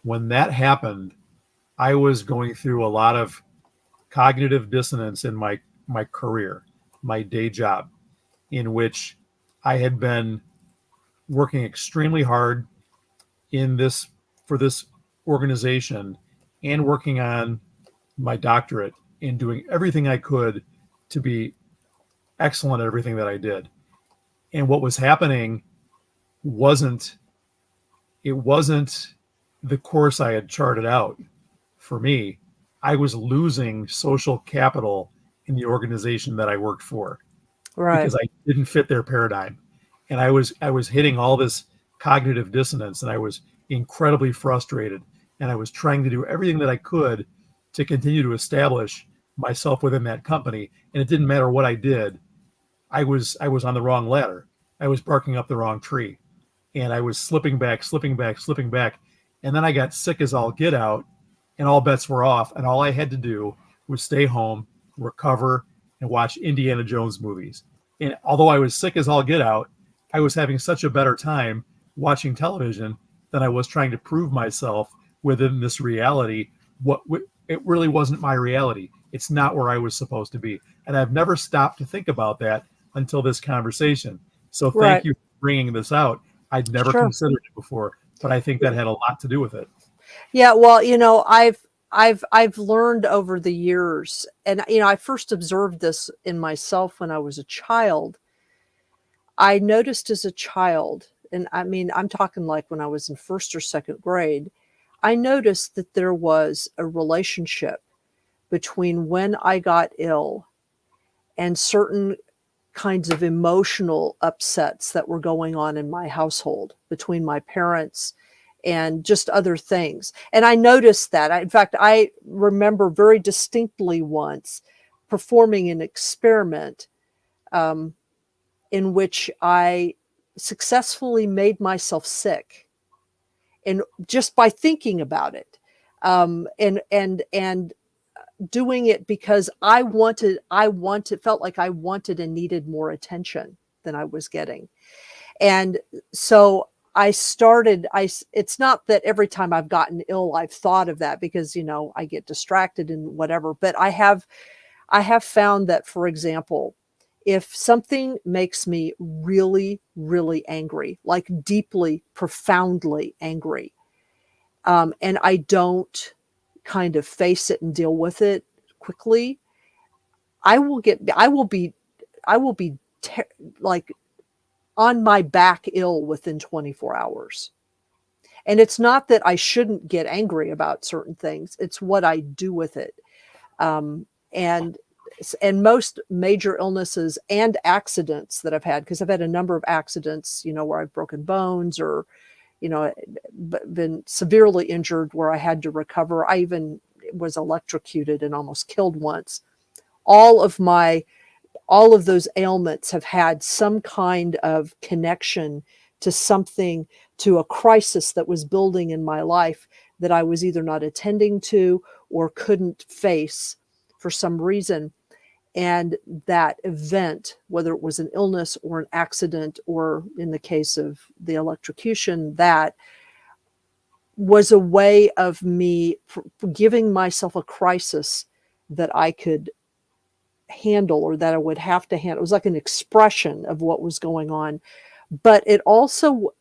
when that happened, I was going through a lot of cognitive dissonance in my career, my day job, in which I had been working extremely hard for this organization and working on my doctorate and doing everything I could to be excellent at everything that I did. And what was happening wasn't the course I had charted out for me. I was losing social capital in the organization that I worked for Right. because I didn't fit their paradigm. And I was hitting all this cognitive dissonance, and I was incredibly frustrated. And I was trying to do everything that I could to continue to establish myself within that company. And it didn't matter what I did. I was on the wrong ladder. I was barking up the wrong tree. And I was slipping back, slipping back, slipping back. And then I got sick as all get out, and all bets were off. And all I had to do was stay home, recover, and watch Indiana Jones movies. And although I was sick as all get out, I was having such a better time watching television than I was trying to prove myself within this reality. It really wasn't my reality. It's not where I was supposed to be. And I've never stopped to think about that until this conversation. So thank you for bringing this out. I'd never considered it before, but I think that had a lot to do with it. Yeah, well, I've learned over the years, and I first observed this in myself when I was a child. I noticed as a child, and I mean, I'm talking like when I was in first or second grade, I noticed that there was a relationship between when I got ill and certain kinds of emotional upsets that were going on in my household between my parents and just other things. And I noticed that. In fact, I remember very distinctly once performing an experiment in which I successfully made myself sick, and just by thinking about it, and doing it because I felt like I wanted and needed more attention than I was getting. And so it's not that every time I've gotten ill, I've thought of that, because, I get distracted and whatever, but I have found that, for example, if something makes me really, really angry, like deeply, profoundly angry, and I don't kind of face it and deal with it quickly, I will be like on my back ill within 24 hours. And it's not that I shouldn't get angry about certain things. It's what I do with it. And most major illnesses and accidents that I've had, because I've had a number of accidents, where I've broken bones or, been severely injured where I had to recover. I even was electrocuted and almost killed once. All of those ailments have had some kind of connection to something, to a crisis that was building in my life that I was either not attending to or couldn't face for some reason. And that event, whether it was an illness or an accident, or in the case of the electrocution, that was a way of me giving myself a crisis that I could handle, or that I would have to handle. It was like an expression of what was going on. But it also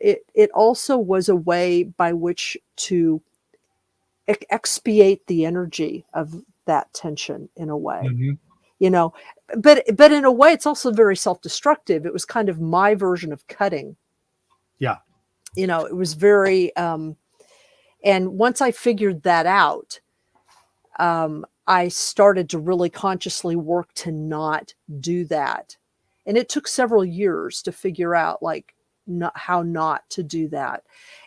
was a way by which to expiate the energy of that tension in a way. Mm-hmm. But in a way, it's also very self-destructive. It was kind of my version of cutting. Yeah. It was very, and once I figured that out, I started to really consciously work to not do that. And it took several years to figure out how not to do that.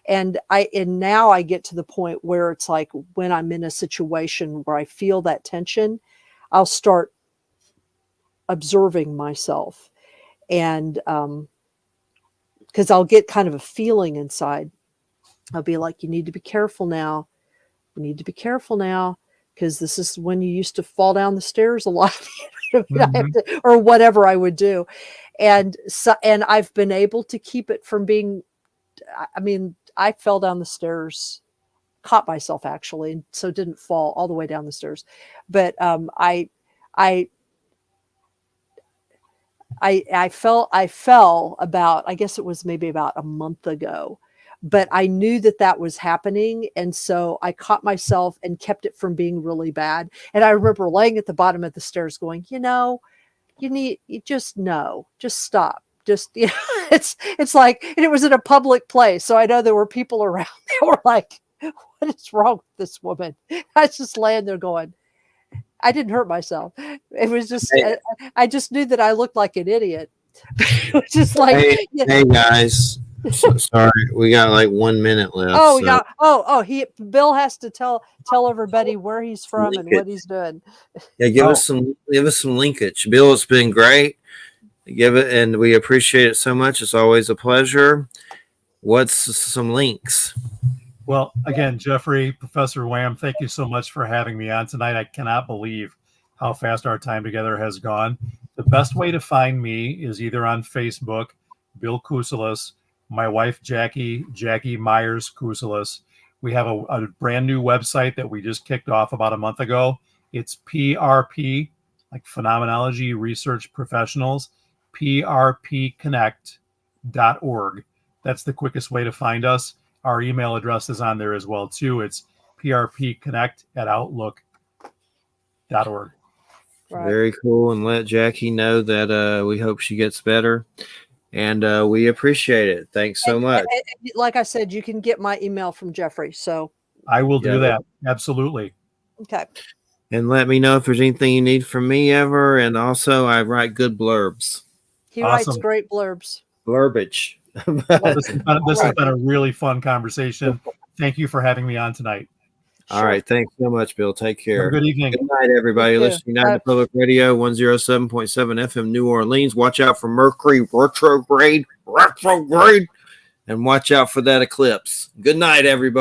And now I get to the point where it's like, when I'm in a situation where I feel that tension, I'll start observing myself, and because I'll get kind of a feeling inside. I'll be like, you need to be careful now. You need to be careful now, because this is when you used to fall down the stairs a lot. Mm-hmm. Or whatever I would do. And I've been able to keep it from being, I fell down the stairs, caught myself actually, and so didn't fall all the way down the stairs. But I fell about, I guess it was maybe about a month ago, but I knew that was happening. And so I caught myself and kept it from being really bad. And I remember laying at the bottom of the stairs going, just stop. It's like, and it was in a public place. So I know there were people around that were like, what is wrong with this woman? I was just laying there going, I didn't hurt myself. It was just, I just knew that I looked like an idiot. It was just like, hey guys, sorry, we got like 1 minute left. Oh, yeah. Bill has to tell everybody where he's from and what he's doing. Yeah, give us some linkage. Bill, it's been great. Give it, and we appreciate it so much. It's always a pleasure. What's some links? Well, again, Jeffrey, Professor Wham, thank you so much for having me on tonight. I cannot believe how fast our time together has gone. The best way to find me is either on Facebook, Bill Kousoulas, my wife, Jackie Myers Kousoulas. We have a brand new website that we just kicked off about a month ago. It's PRP, like Phenomenology Research Professionals, prpconnect.org. That's the quickest way to find us. Our email address is on there as well, too. It's prpconnect@outlook.org. Right. Very cool. And let Jackie know that we hope she gets better. And we appreciate it. Thanks so much. And like I said, you can get my email from Jeffrey. So I will do that. Absolutely. Okay. And let me know if there's anything you need from me ever. And also, I write good blurbs. He writes great blurbs. Blurbage. This has been a really fun conversation. Thank you for having me on tonight. All right. Thanks so much, Bill. Take care. Good evening. Good night, everybody. Listening to Public Radio 107.7 FM New Orleans. Watch out for Mercury retrograde, and watch out for that eclipse. Good night, everybody.